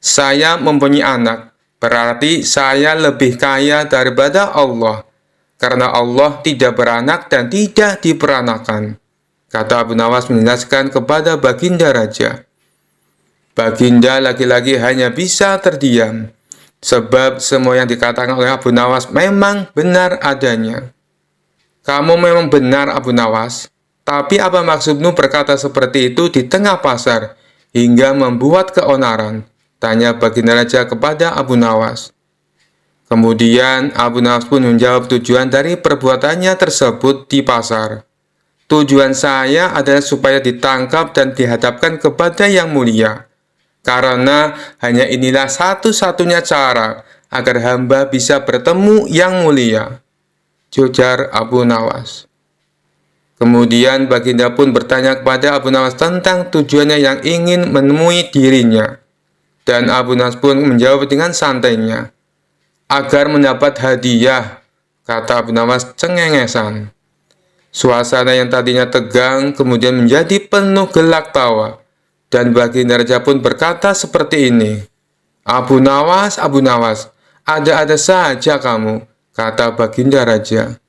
Saya mempunyai anak, berarti saya lebih kaya daripada Allah, karena Allah tidak beranak dan tidak diperanakan," kata Abu Nawas menjelaskan kepada Baginda Raja. Baginda lagi-lagi hanya bisa terdiam, sebab semua yang dikatakan oleh Abu Nawas memang benar adanya. Kamu memang benar, Abu Nawas. Tapi apa maksudmu berkata seperti itu di tengah pasar, hingga membuat keonaran? Tanya Baginda Raja kepada Abu Nawas. Kemudian Abu Nawas pun menjawab tujuan dari perbuatannya tersebut di pasar. Tujuan saya adalah supaya ditangkap dan dihadapkan kepada yang mulia. Karena hanya inilah satu-satunya cara agar hamba bisa bertemu yang mulia, ujar Abu Nawas. Kemudian Baginda pun bertanya kepada Abu Nawas tentang tujuannya yang ingin menemui dirinya. Dan Abu Nawas pun menjawab dengan santainya, agar mendapat hadiah, kata Abu Nawas cengengesan. Suasana yang tadinya tegang kemudian menjadi penuh gelak tawa. Dan Baginda Raja pun berkata seperti ini, Abu Nawas, ada-ada saja kamu, kata Baginda Raja.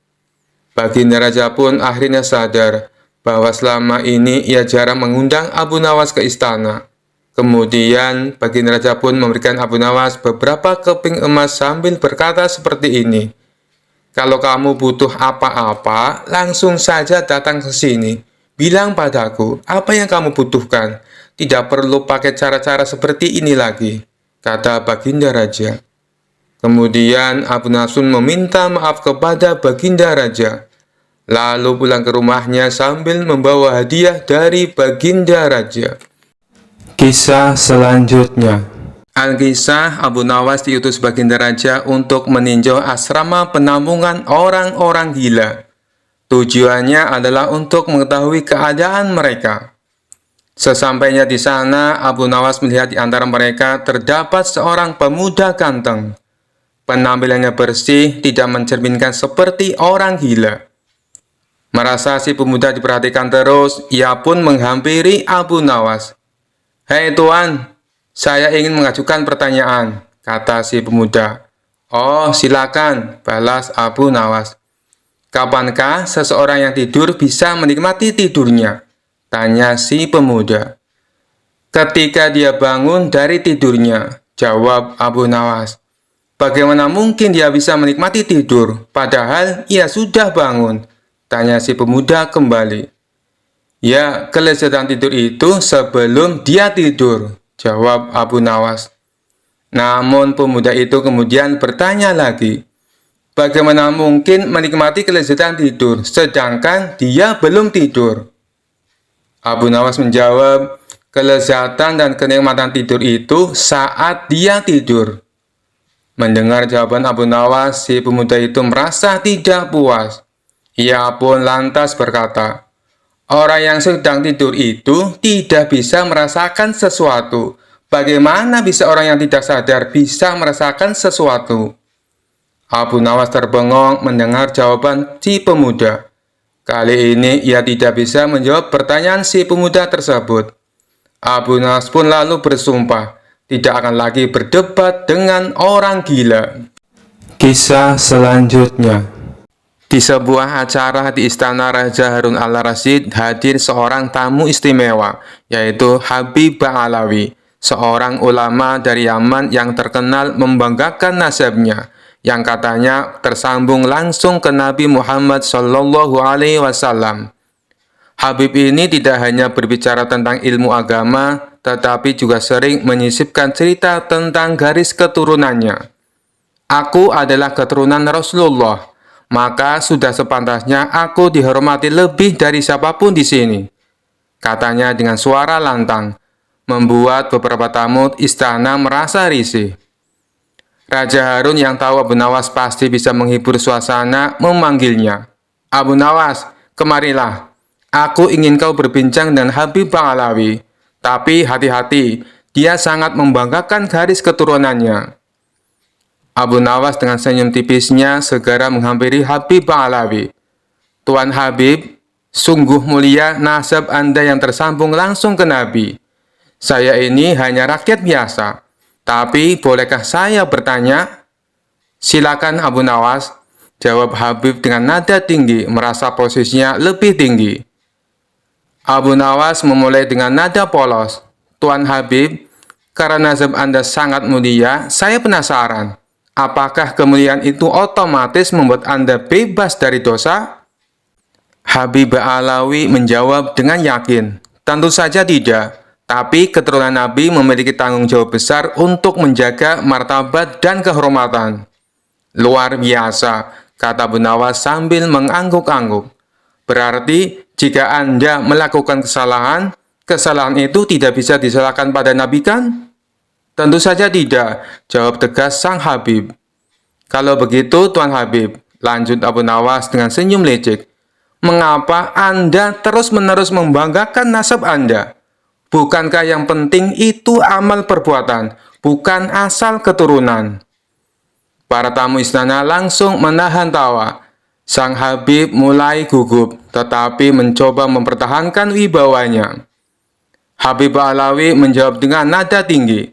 Baginda Raja pun akhirnya sadar bahwa selama ini ia jarang mengundang Abu Nawas ke istana. Kemudian Baginda Raja pun memberikan Abu Nawas beberapa keping emas sambil berkata seperti ini, kalau kamu butuh apa-apa, langsung saja datang ke sini. Bilang padaku apa yang kamu butuhkan. Tidak perlu pakai cara-cara seperti ini lagi, kata Baginda Raja. Kemudian Abu Nawas meminta maaf kepada Baginda Raja, lalu pulang ke rumahnya sambil membawa hadiah dari Baginda Raja. Kisah selanjutnya. Alkisah, Abu Nawas diutus Baginda Raja untuk meninjau asrama penampungan orang-orang gila. Tujuannya adalah untuk mengetahui keadaan mereka. Sesampainya di sana, Abu Nawas melihat di antara mereka terdapat seorang pemuda ganteng. Penampilannya bersih, tidak mencerminkan seperti orang gila. Merasa si pemuda diperhatikan terus, ia pun menghampiri Abu Nawas. Hei Tuan, saya ingin mengajukan pertanyaan, kata si pemuda. Oh, silakan, balas Abu Nawas. Kapankah seseorang yang tidur bisa menikmati tidurnya? Tanya si pemuda. Ketika dia bangun dari tidurnya, jawab Abu Nawas. Bagaimana mungkin dia bisa menikmati tidur, padahal ia sudah bangun? Tanya si pemuda kembali. Ya, kelezatan tidur itu sebelum dia tidur, jawab Abu Nawas. Namun pemuda itu kemudian bertanya lagi. Bagaimana mungkin menikmati kelezatan tidur, sedangkan dia belum tidur? Abu Nawas menjawab, kelezatan dan kenikmatan tidur itu saat dia tidur. Mendengar jawaban Abu Nawas, si pemuda itu merasa tidak puas. Ia pun lantas berkata, orang yang sedang tidur itu tidak bisa merasakan sesuatu. Bagaimana bisa orang yang tidak sadar bisa merasakan sesuatu? Abu Nawas terbengong mendengar jawaban si pemuda. Kali ini ia tidak bisa menjawab pertanyaan si pemuda tersebut. Abu Nawas pun lalu bersumpah tidak akan lagi berdebat dengan orang gila. Kisah selanjutnya. Di sebuah acara di istana Raja Harun al-Rasyid hadir seorang tamu istimewa, yaitu Habib Ba'alawi, seorang ulama dari Yaman yang terkenal membanggakan nasabnya, yang katanya tersambung langsung ke Nabi Muhammad SAW. Habib ini tidak hanya berbicara tentang ilmu agama, tetapi juga sering menyisipkan cerita tentang garis keturunannya. Aku adalah keturunan Rasulullah, maka sudah sepantasnya aku dihormati lebih dari siapapun di sini, katanya dengan suara lantang, membuat beberapa tamu istana merasa risih. Raja Harun yang tahu Abu Nawas pasti bisa menghibur suasana memanggilnya. Abu Nawas, kemarilah. Aku ingin kau berbincang dengan Habib Ba'alawi. Tapi hati-hati, dia sangat membanggakan garis keturunannya. Abu Nawas dengan senyum tipisnya segera menghampiri Habib Ba'alawi. Tuan Habib, sungguh mulia nasab Anda yang tersambung langsung ke Nabi. Saya ini hanya rakyat biasa. Tapi bolehkah saya bertanya? Silakan Abu Nawas, jawab Habib dengan nada tinggi, merasa posisinya lebih tinggi. Abu Nawas memulai dengan nada polos. Tuan Habib, Karena nazar Anda sangat mulia, saya penasaran. Apakah kemuliaan itu otomatis membuat Anda bebas dari dosa? Habib Alawi menjawab dengan yakin, tentu saja tidak. Tapi keturunan Nabi memiliki tanggung jawab besar untuk menjaga martabat dan kehormatan. Luar biasa, kata Abu Nawas sambil mengangguk-angguk. Berarti jika Anda melakukan kesalahan, kesalahan itu tidak bisa disalahkan pada Nabi kan? Tentu saja tidak, jawab tegas sang Habib. Kalau begitu Tuan Habib, lanjut Abu Nawas dengan senyum lecek. Mengapa Anda terus-menerus membanggakan nasab Anda? Bukankah yang penting itu amal perbuatan, bukan asal keturunan? Para tamu istana langsung menahan tawa. Sang Habib mulai gugup, tetapi mencoba mempertahankan wibawanya. Habib Alawi menjawab dengan nada tinggi.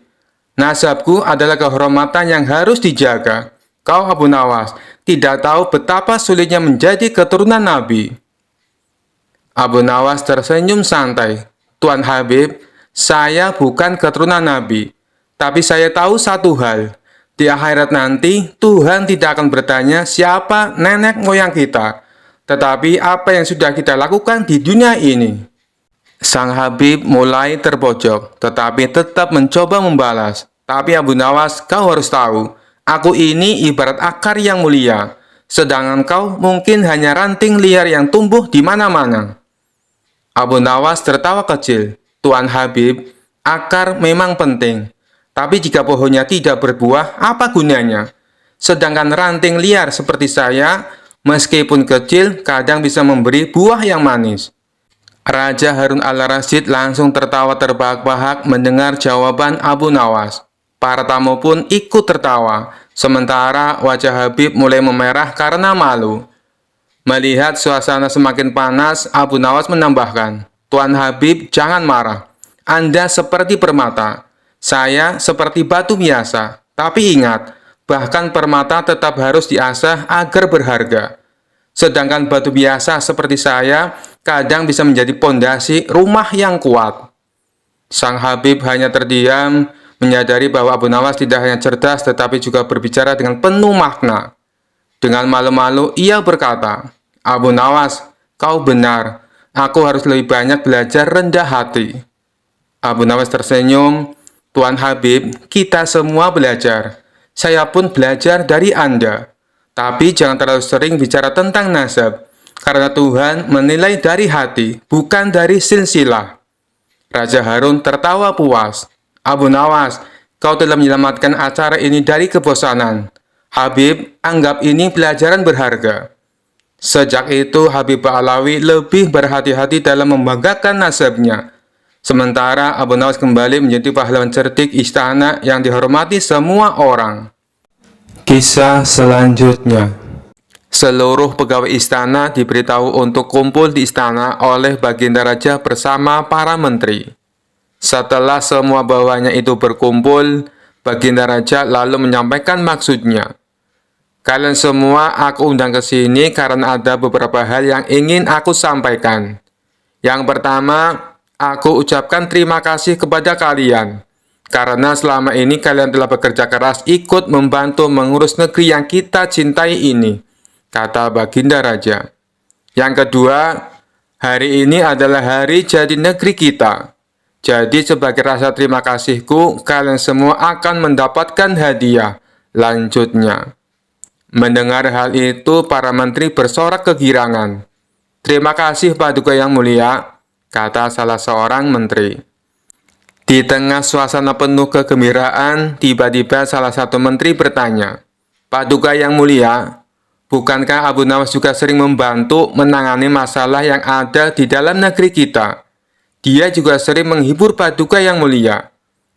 Nasabku adalah kehormatan yang harus dijaga. Kau Abu Nawas tidak tahu betapa sulitnya menjadi keturunan Nabi. Abu Nawas tersenyum santai. Tuan Habib, saya bukan keturunan Nabi. Tapi saya tahu satu hal. Di akhirat nanti, Tuhan tidak akan bertanya siapa nenek moyang kita. Tetapi apa yang sudah kita lakukan di dunia ini. Sang Habib mulai terpojok, tetapi tetap mencoba membalas. Tapi Abu Nawas, kau harus tahu, aku ini ibarat akar yang mulia, sedangkan kau mungkin hanya ranting liar yang tumbuh di mana-mana. Abu Nawas tertawa kecil. Tuan Habib, akar memang penting, tapi jika pohonnya tidak berbuah, apa gunanya? Sedangkan ranting liar seperti saya, meskipun kecil, kadang bisa memberi buah yang manis. Raja Harun al-Rasyid langsung tertawa terbahak-bahak mendengar jawaban Abu Nawas. Para tamu pun ikut tertawa, sementara wajah Habib mulai memerah karena malu. Melihat suasana semakin panas, Abu Nawas menambahkan, Tuan Habib, jangan marah. Anda seperti permata. Saya seperti batu biasa. Tapi ingat, bahkan permata tetap harus diasah agar berharga. Sedangkan batu biasa seperti saya, kadang bisa menjadi pondasi rumah yang kuat. Sang Habib hanya terdiam, menyadari bahwa Abu Nawas tidak hanya cerdas, tetapi juga berbicara dengan penuh makna. Dengan malu-malu, ia berkata, Abu Nawas, kau benar. Aku harus lebih banyak belajar rendah hati. Abu Nawas tersenyum, Tuan Habib, kita semua belajar. Saya pun belajar dari Anda. Tapi jangan terlalu sering bicara tentang nasab, karena Tuhan menilai dari hati, bukan dari silsilah. Raja Harun tertawa puas. Abu Nawas, kau telah menyelamatkan acara ini dari kebosanan. Habib, anggap ini pelajaran berharga. Sejak itu, Habib Alawi lebih berhati-hati dalam membanggakan nasabnya. Sementara Abu Nawas kembali menjadi pahlawan cerdik istana yang dihormati semua orang. Kisah selanjutnya. Seluruh pegawai istana diberitahu untuk kumpul di istana oleh Baginda Raja bersama para menteri. Setelah semua bawahannya itu berkumpul, Baginda Raja lalu menyampaikan maksudnya. Kalian semua aku undang ke sini karena ada beberapa hal yang ingin aku sampaikan. Yang pertama, aku ucapkan terima kasih kepada kalian. Karena selama ini kalian telah bekerja keras ikut membantu mengurus negeri yang kita cintai ini, kata Baginda Raja. Yang kedua, hari ini adalah hari jadi negeri kita. Jadi sebagai rasa terima kasihku, kalian semua akan mendapatkan hadiah. Lanjutnya. Mendengar hal itu, para menteri bersorak kegirangan. Terima kasih Paduka yang mulia, kata salah seorang menteri. Di tengah suasana penuh kegembiraan, tiba-tiba salah satu menteri bertanya, Paduka yang mulia, bukankah Abu Nawas juga sering membantu menangani masalah yang ada di dalam negeri kita? Dia juga sering menghibur Paduka yang mulia.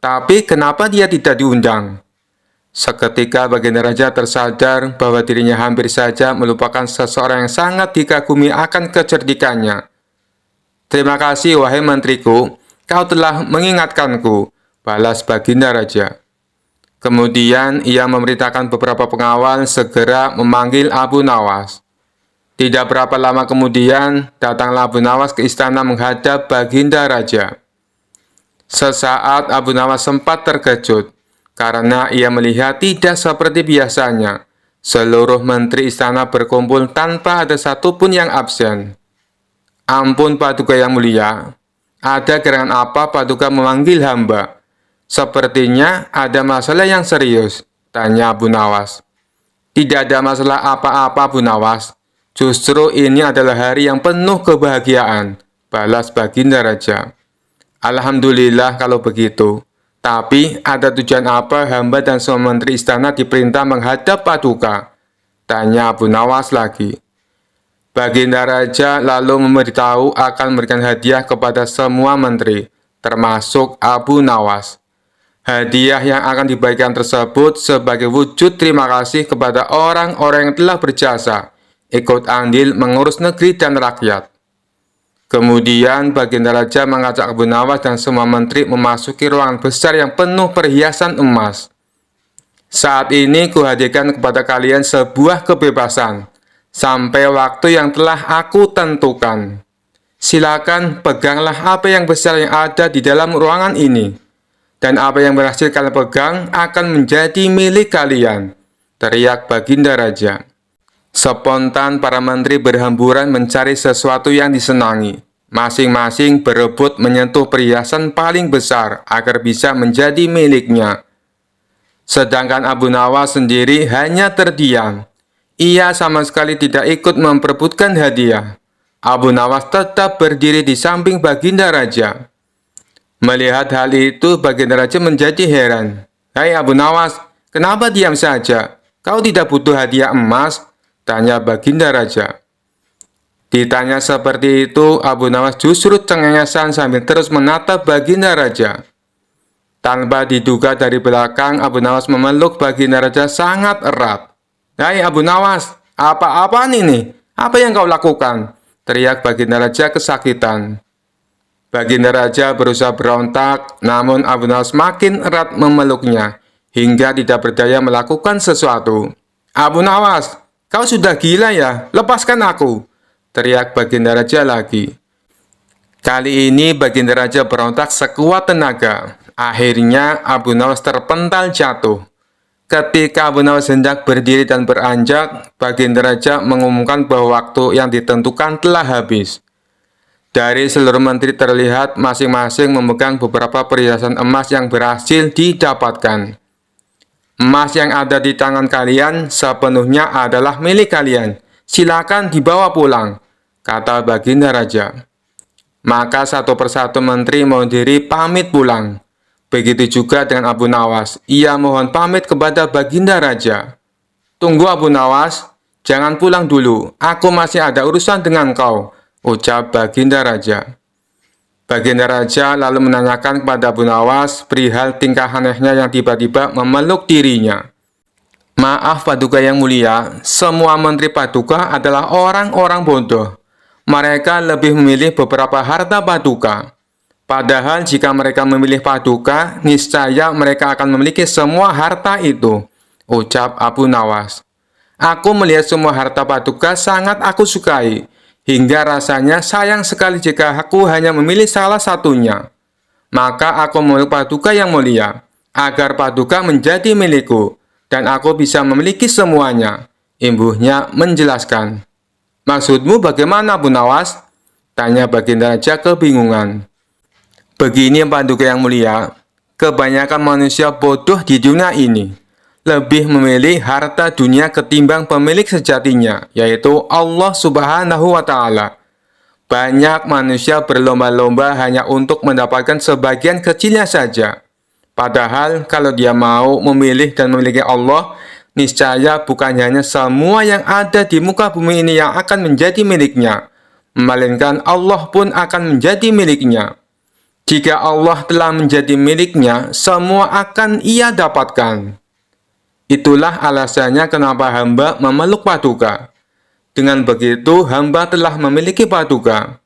Tapi kenapa dia tidak diundang? Seketika Baginda Raja tersadar bahwa dirinya hampir saja melupakan seseorang yang sangat dikagumi akan kecerdikannya. Terima kasih wahai menteriku, kau telah mengingatkanku, balas Baginda Raja. Kemudian ia memerintahkan beberapa pengawal segera memanggil Abu Nawas. Tidak berapa lama kemudian, datanglah Abu Nawas ke istana menghadap Baginda Raja. Sesaat Abu Nawas sempat terkejut, karena ia melihat tidak seperti biasanya. Seluruh menteri istana berkumpul tanpa ada satupun yang absen. Ampun Paduka yang mulia, ada gerangan apa Paduka memanggil hamba? Sepertinya ada masalah yang serius, tanya Abu Nawas. Tidak ada masalah apa-apa Abu Nawas. Justru ini adalah hari yang penuh kebahagiaan, balas Baginda Raja. Alhamdulillah kalau begitu. Tapi ada tujuan apa hamba dan semua menteri istana diperintah menghadap Paduka? Tanya Abu Nawas lagi. Baginda Raja lalu memberitahu akan memberikan hadiah kepada semua menteri, termasuk Abu Nawas. Hadiah yang akan diberikan tersebut sebagai wujud terima kasih kepada orang-orang yang telah berjasa, ikut andil mengurus negeri dan rakyat. Kemudian Baginda Raja mengajak Abu Nawas dan semua menteri memasuki ruangan besar yang penuh perhiasan emas. Saat ini kuhadirkan kepada kalian sebuah kebebasan, sampai waktu yang telah aku tentukan. Silakan peganglah apa yang besar yang ada di dalam ruangan ini, dan apa yang berhasil kalian pegang akan menjadi milik kalian, teriak Baginda Raja. Spontan para menteri berhamburan mencari sesuatu yang disenangi. Masing-masing berebut menyentuh perhiasan paling besar agar bisa menjadi miliknya. Sedangkan Abu Nawas sendiri hanya terdiam. Ia sama sekali tidak ikut memperebutkan hadiah. Abu Nawas tetap berdiri di samping Baginda Raja. Melihat hal itu, Baginda Raja menjadi heran. "Hai Abu Nawas, kenapa diam saja? Kau tidak butuh hadiah emas?" tanya Baginda Raja. Ditanya seperti itu, Abu Nawas justru cengengesan sambil terus menatap Baginda Raja. Tanpa diduga dari belakang, Abu Nawas memeluk Baginda Raja sangat erat. "Hai Abu Nawas, apa-apaan ini? Apa yang kau lakukan?" teriak Baginda Raja kesakitan. Baginda Raja berusaha berontak, namun Abu Nawas makin erat memeluknya, hingga tidak berdaya melakukan sesuatu. "Abu Nawas, kau sudah gila ya? Lepaskan aku!" teriak Baginda Raja lagi. Kali ini Baginda Raja berontak sekuat tenaga. Akhirnya Abu Nawas terpental jatuh. Ketika Abu Nawas hendak berdiri dan beranjak, Baginda Raja mengumumkan bahwa waktu yang ditentukan telah habis. Dari seluruh menteri terlihat masing-masing memegang beberapa perhiasan emas yang berhasil didapatkan. "Emas yang ada di tangan kalian sepenuhnya adalah milik kalian. Silakan dibawa pulang," kata Baginda Raja. Maka satu persatu menteri mohon diri pamit pulang. Begitu juga dengan Abu Nawas. Ia mohon pamit kepada Baginda Raja. "Tunggu Abu Nawas, jangan pulang dulu. Aku masih ada urusan dengan kau," ucap Baginda Raja. Baginda Raja lalu menanyakan kepada Abu Nawas perihal tingkah anehnya yang tiba-tiba memeluk dirinya. "Maaf Paduka yang mulia, semua menteri Paduka adalah orang-orang bodoh. Mereka lebih memilih beberapa harta Paduka. Padahal jika mereka memilih Paduka, niscaya mereka akan memiliki semua harta itu," ucap Abu Nawas. "Aku melihat semua harta Paduka sangat aku sukai. Hingga rasanya sayang sekali jika aku hanya memilih salah satunya. Maka aku memeluk Paduka yang mulia, agar Paduka menjadi milikku, dan aku bisa memiliki semuanya," imbuhnya menjelaskan. "Maksudmu bagaimana Abu Nawas?" tanya Baginda Raja kebingungan. "Begini Paduka yang mulia, kebanyakan manusia bodoh di dunia ini lebih memilih harta dunia ketimbang pemilik sejatinya, yaitu Allah Subhanahu wa Ta'ala. Banyak manusia berlomba-lomba hanya untuk mendapatkan sebagian kecilnya saja. Padahal kalau dia mau memilih dan memiliki Allah, niscaya bukan hanya semua yang ada di muka bumi ini yang akan menjadi miliknya, melainkan Allah pun akan menjadi miliknya. Jika Allah telah menjadi miliknya, semua akan ia dapatkan. Itulah alasannya kenapa hamba memeluk Paduka. Dengan begitu, hamba telah memiliki Paduka.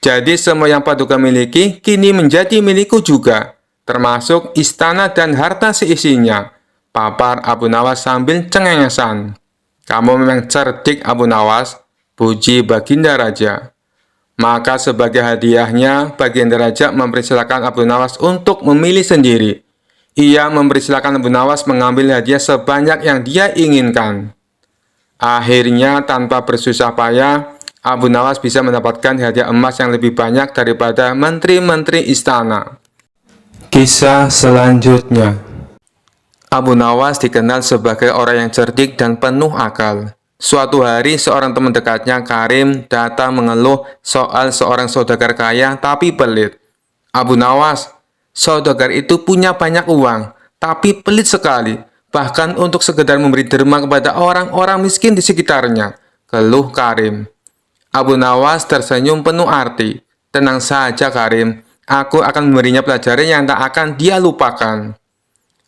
Jadi semua yang Paduka miliki kini menjadi milikku juga, termasuk istana dan harta seisinya," papar Abu Nawas sambil cengengesan. "Kamu memang cerdik Abu Nawas," puji Baginda Raja. Maka sebagai hadiahnya, bagian derajat mempersilakan Abu Nawas untuk memilih sendiri. Ia mempersilakan Abu Nawas mengambil hadiah sebanyak yang dia inginkan. Akhirnya, tanpa bersusah payah, Abu Nawas bisa mendapatkan hadiah emas yang lebih banyak daripada menteri-menteri istana. Kisah selanjutnya. Abu Nawas dikenal sebagai orang yang cerdik dan penuh akal. Suatu hari, seorang teman dekatnya, Karim, datang mengeluh soal seorang saudagar kaya tapi pelit. Abu Nawas, saudagar itu punya banyak uang, tapi pelit sekali, bahkan untuk sekedar memberi derma kepada orang-orang miskin di sekitarnya, keluh Karim. Abu Nawas tersenyum penuh arti. Tenang saja Karim, aku akan memberinya pelajaran yang tak akan dia lupakan.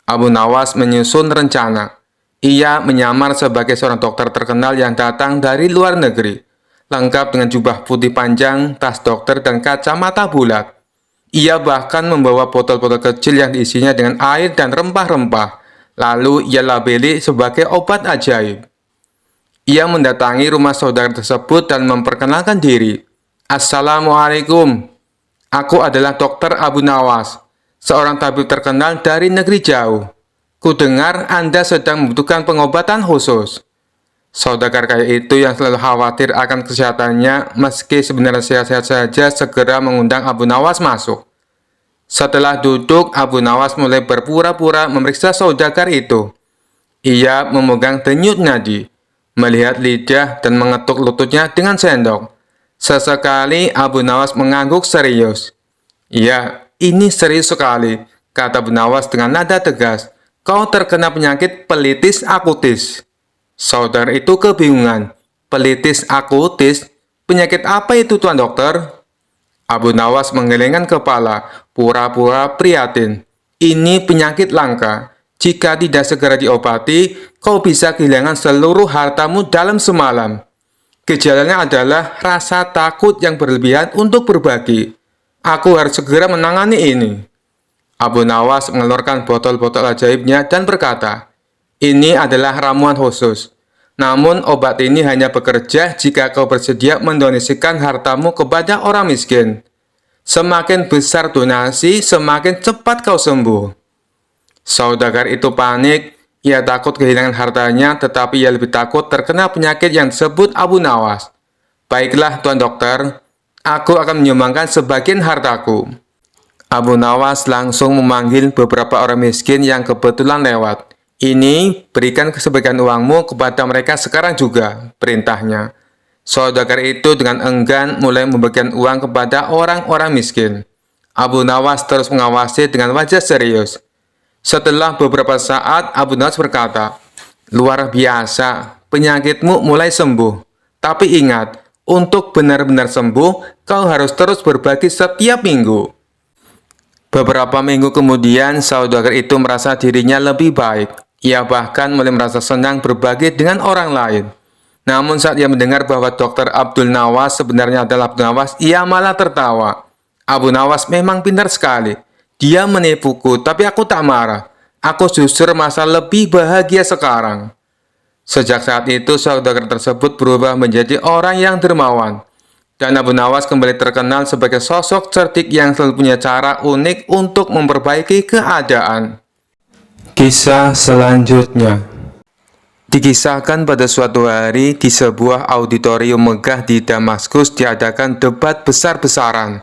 Abu Nawas menyusun rencana. Ia menyamar sebagai seorang dokter terkenal yang datang dari luar negeri, lengkap dengan jubah putih panjang, tas dokter, dan kacamata bulat. Ia bahkan membawa botol-botol kecil yang diisinya dengan air dan rempah-rempah, lalu ia labeli sebagai obat ajaib. Ia mendatangi rumah saudara tersebut dan memperkenalkan diri. Assalamualaikum, aku adalah Dokter Abu Nawas, seorang tabib terkenal dari negeri jauh. Kudengar Anda sedang membutuhkan pengobatan khusus. Saudagar kaya itu yang selalu khawatir akan kesehatannya, meski sebenarnya sehat-sehat saja, segera mengundang Abu Nawas masuk. Setelah duduk, Abu Nawas mulai berpura-pura memeriksa saudagar itu. Ia memegang denyut nadi, melihat lidah, dan mengetuk lututnya dengan sendok. Sesekali Abu Nawas mengangguk serius. "Ya, ini serius sekali," kata Abu Nawas dengan nada tegas. "Kau terkena penyakit pelitis akutis." Saudara itu kebingungan. Pelitis akutis? Penyakit apa itu, Tuan Dokter? Abu Nawas menggelengkan kepala, pura-pura prihatin. Ini penyakit langka. Jika tidak segera diobati, kau bisa kehilangan seluruh hartamu dalam semalam. Gejalanya adalah rasa takut yang berlebihan untuk berbagi. Aku harus segera menangani ini. Abu Nawas mengeluarkan botol-botol ajaibnya dan berkata, "Ini adalah ramuan khusus. Namun obat ini hanya bekerja jika kau bersedia mendonasikan hartamu kepada orang miskin. Semakin besar donasi, semakin cepat kau sembuh." Saudagar itu panik. Ia takut kehilangan hartanya, tetapi ia lebih takut terkena penyakit yang disebut Abu Nawas. "Baiklah, Tuan Dokter, aku akan menyumbangkan sebagian hartaku." Abu Nawas langsung memanggil beberapa orang miskin yang kebetulan lewat. "Ini, berikan sebagian uangmu kepada mereka sekarang juga," perintahnya. Saudagar itu dengan enggan mulai membagikan uang kepada orang-orang miskin. Abu Nawas terus mengawasi dengan wajah serius. Setelah beberapa saat, Abu Nawas berkata, "Luar biasa, penyakitmu mulai sembuh. Tapi ingat, untuk benar-benar sembuh, kau harus terus berbagi setiap minggu." Beberapa minggu kemudian, saudagar itu merasa dirinya lebih baik. Ia bahkan mulai merasa senang berbagi dengan orang lain. Namun saat ia mendengar bahwa Dr. Abdul Nawas sebenarnya adalah Abu Nawas, ia malah tertawa. "Abu Nawas memang pintar sekali. Dia menipuku, tapi aku tak marah. Aku justru merasa lebih bahagia sekarang." Sejak saat itu, saudagar tersebut berubah menjadi orang yang dermawan. Dan Abu Nawas kembali terkenal sebagai sosok cerdik yang selalu punya cara unik untuk memperbaiki keadaan. Kisah selanjutnya. Dikisahkan pada suatu hari di sebuah auditorium megah di Damaskus diadakan debat besar-besaran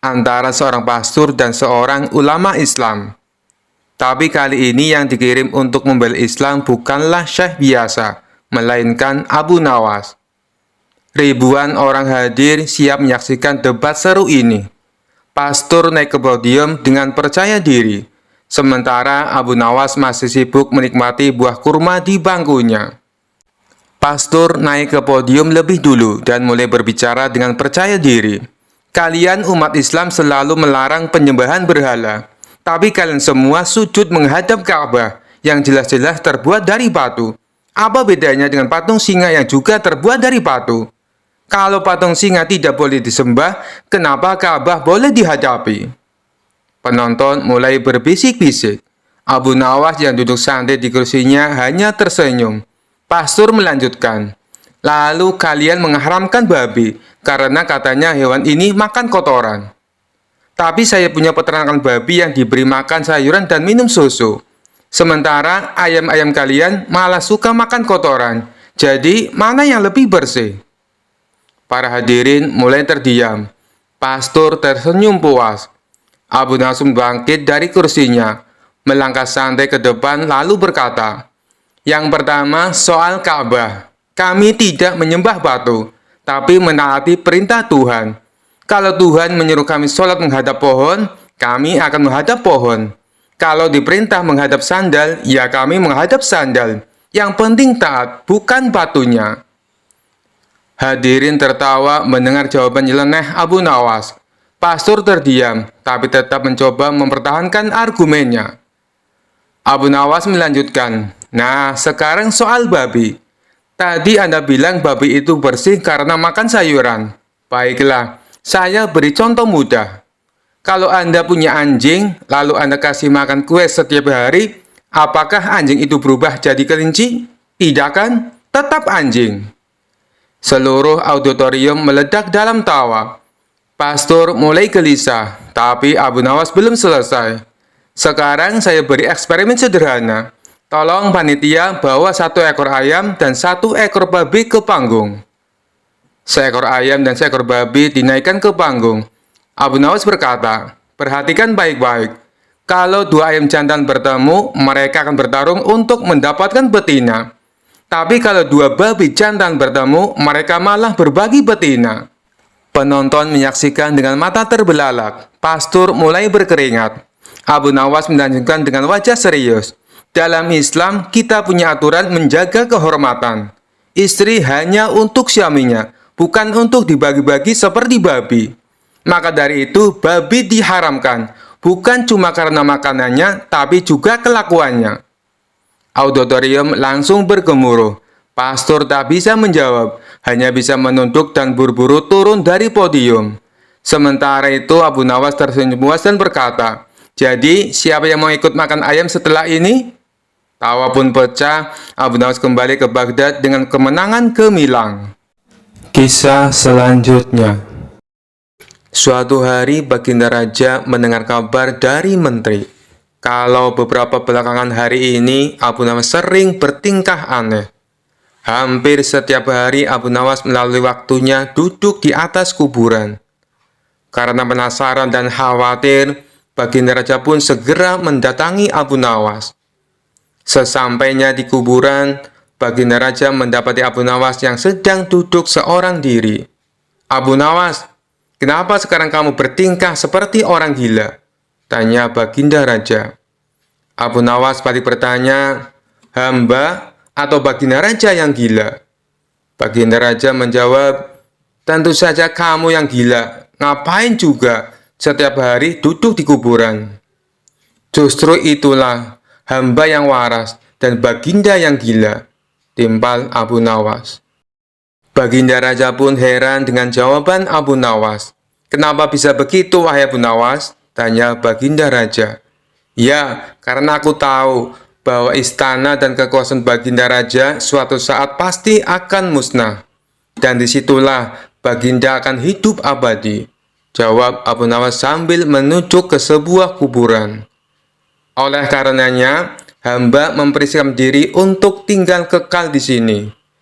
antara seorang pastor dan seorang ulama Islam. Tapi kali ini yang dikirim untuk membela Islam bukanlah syekh biasa, melainkan Abu Nawas. Ribuan orang hadir siap menyaksikan debat seru ini. Pastor naik ke podium dengan percaya diri, sementara Abu Nawas masih sibuk menikmati buah kurma di bangkunya. Pastor naik ke podium lebih dulu dan mulai berbicara dengan percaya diri. "Kalian umat Islam selalu melarang penyembahan berhala, tapi kalian semua sujud menghadap Ka'bah yang jelas-jelas terbuat dari batu. Apa bedanya dengan patung singa yang juga terbuat dari batu? Kalau patung singa tidak boleh disembah, kenapa Ka'bah boleh dihadapi?" Penonton mulai berbisik-bisik. Abu Nawas yang duduk santai di kursinya hanya tersenyum. Pastor melanjutkan, Lalu kalian mengharamkan babi, karena katanya hewan ini makan kotoran. Tapi saya punya peternakan babi yang diberi makan sayuran dan minum susu. Sementara ayam-ayam kalian malah suka makan kotoran. Jadi, mana yang lebih bersih? Para hadirin mulai terdiam. Pastor tersenyum puas. Abu Nawas bangkit dari kursinya, melangkah santai ke depan lalu berkata, "Yang pertama, soal Ka'bah. Kami tidak menyembah batu, tapi menaati perintah Tuhan. Kalau Tuhan menyuruh kami sholat menghadap pohon, kami akan menghadap pohon. Kalau diperintah menghadap sandal, ya kami menghadap sandal. Yang penting taat, bukan batunya." Hadirin tertawa mendengar jawaban nyeleneh Abu Nawas. Pastor terdiam, tapi tetap mencoba mempertahankan argumennya. Abu Nawas melanjutkan, "Nah, sekarang soal babi. Tadi Anda bilang babi itu bersih karena makan sayuran. Baiklah, saya beri contoh mudah. Kalau Anda punya anjing, lalu Anda kasih makan kue setiap hari, apakah anjing itu berubah jadi kelinci? Tidak kan? Tetap anjing." Seluruh auditorium meledak dalam tawa. Pastor mulai gelisah, tapi Abu Nawas belum selesai. "Sekarang saya beri eksperimen sederhana. Tolong panitia bawa 1 ekor ayam dan 1 ekor babi ke panggung." Seekor ayam dan seekor babi dinaikkan ke panggung. Abu Nawas berkata, "Perhatikan baik-baik. Kalau 2 ayam jantan bertemu, mereka akan bertarung untuk mendapatkan betina. Tapi kalau 2 babi jantan bertemu, mereka malah berbagi betina." Penonton menyaksikan dengan mata terbelalak. Pastor mulai berkeringat. Abu Nawas melanjutkan dengan wajah serius. "Dalam Islam, kita punya aturan menjaga kehormatan. Istri hanya untuk suaminya, bukan untuk dibagi-bagi seperti babi. Maka dari itu, babi diharamkan, bukan cuma karena makanannya, tapi juga kelakuannya." Auditorium langsung bergemuruh. Pastor tak bisa menjawab, hanya bisa menunduk dan buru-buru turun dari podium. Sementara itu, Abu Nawas tersenyum puas dan berkata, "Jadi, siapa yang mau ikut makan ayam setelah ini?" Tawa pun pecah. Abu Nawas kembali ke Baghdad dengan kemenangan gemilang. Kisah selanjutnya. Suatu hari, Baginda Raja mendengar kabar dari menteri kalau beberapa belakangan hari ini Abu Nawas sering bertingkah aneh. Hampir setiap hari Abu Nawas melalui waktunya duduk di atas kuburan. Karena penasaran dan khawatir, Baginda Raja pun segera mendatangi Abu Nawas. Sesampainya di kuburan, Baginda Raja mendapati Abu Nawas yang sedang duduk seorang diri. "Abu Nawas, kenapa sekarang kamu bertingkah seperti orang gila?" tanya Baginda Raja. Abu Nawas balik bertanya, "Hamba atau Baginda Raja yang gila?" Baginda Raja menjawab, "Tentu saja kamu yang gila. Ngapain juga setiap hari duduk di kuburan?" "Justru itulah hamba yang waras dan Baginda yang gila," timpal Abu Nawas. Baginda Raja pun heran dengan jawaban Abu Nawas. "Kenapa bisa begitu, wahai Abu Nawas?" tanya Baginda Raja. "Ya, karena aku tahu bahwa istana dan kekuasaan Baginda Raja suatu saat pasti akan musnah. Dan disitulah Baginda akan hidup abadi," jawab Abu Nawas sambil menunjuk ke sebuah kuburan. "Oleh karenanya, hamba mempersiapkan diri untuk tinggal kekal di sini.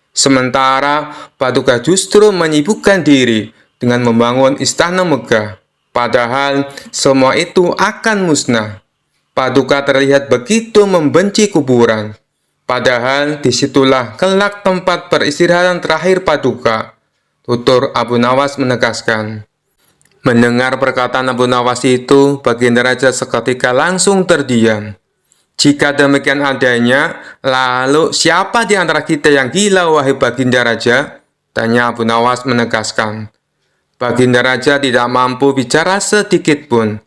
Sementara Paduka justru menyibukkan diri dengan membangun istana megah. Padahal semua itu akan musnah. Paduka terlihat begitu membenci kuburan. Padahal disitulah kelak tempat peristirahatan terakhir Paduka," tutur Abu Nawas menegaskan. Mendengar perkataan Abu Nawas itu, Baginda Raja seketika langsung terdiam. "Jika demikian adanya, lalu siapa di antara kita yang gila, wahai Baginda Raja?" tanya Abu Nawas menegaskan. Baginda Raja tidak mampu bicara sedikit pun.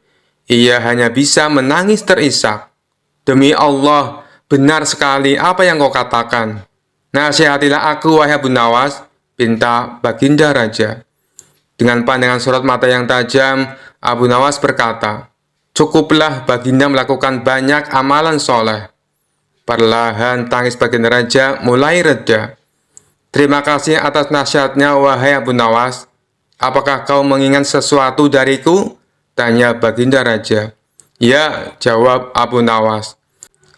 Ia hanya bisa menangis terisak. "Demi Allah, benar sekali apa yang kau katakan. Nasihatilah aku, wahai Abu Nawas," pinta Baginda Raja. Dengan pandangan sorot mata yang tajam, Abu Nawas berkata, "Cukuplah Baginda melakukan banyak amalan soleh." Perlahan tangis Baginda Raja mulai reda. Terima kasih atas nasihatnya, wahai Abu Nawas. Apakah kau mengingat sesuatu dariku? Tanya Baginda Raja. Ya, jawab Abu Nawas.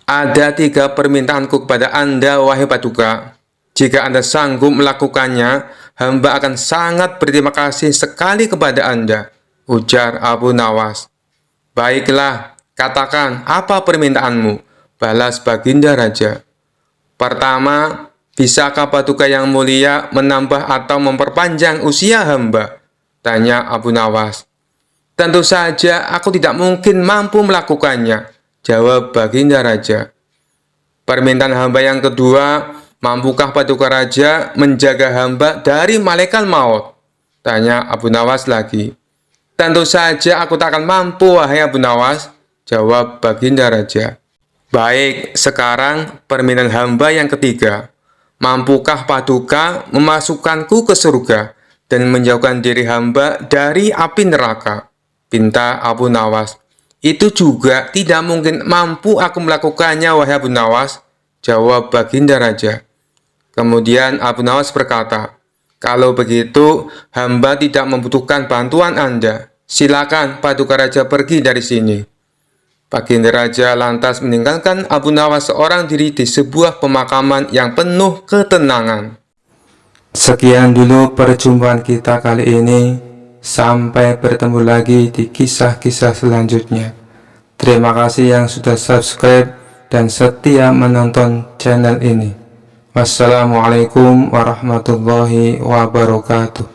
Ada 3 permintaanku kepada Anda, wahai Paduka. Jika Anda sanggup melakukannya, hamba akan sangat berterima kasih sekali kepada Anda, ujar Abu Nawas. Baiklah, katakan apa permintaanmu, balas Baginda Raja. Pertama, bisakah Paduka yang mulia menambah atau memperpanjang usia hamba? Tanya Abu Nawas. Tentu saja aku tidak mungkin mampu melakukannya, jawab Baginda Raja. Permintaan hamba yang kedua, mampukah Paduka Raja menjaga hamba dari malaikat maut? Tanya Abu Nawas lagi. Tentu saja aku tak akan mampu, wahai Abu Nawas, jawab Baginda Raja. Baik, sekarang permintaan hamba yang ketiga. Mampukah Paduka memasukkanku ke surga dan menjauhkan diri hamba dari api neraka? Pinta Abu Nawas. Itu juga tidak mungkin mampu aku melakukannya, wahai Abu Nawas, jawab Baginda Raja. Kemudian Abu Nawas berkata, kalau begitu hamba tidak membutuhkan bantuan Anda. Silakan Paduka Raja pergi dari sini. Baginda Raja lantas meninggalkan Abu Nawas seorang diri di sebuah pemakaman yang penuh ketenangan. Sekian dulu perjumpaan kita kali ini. Sampai bertemu lagi di kisah-kisah selanjutnya. Terima kasih yang sudah subscribe dan setia menonton channel ini. Wassalamualaikum warahmatullahi wabarakatuh.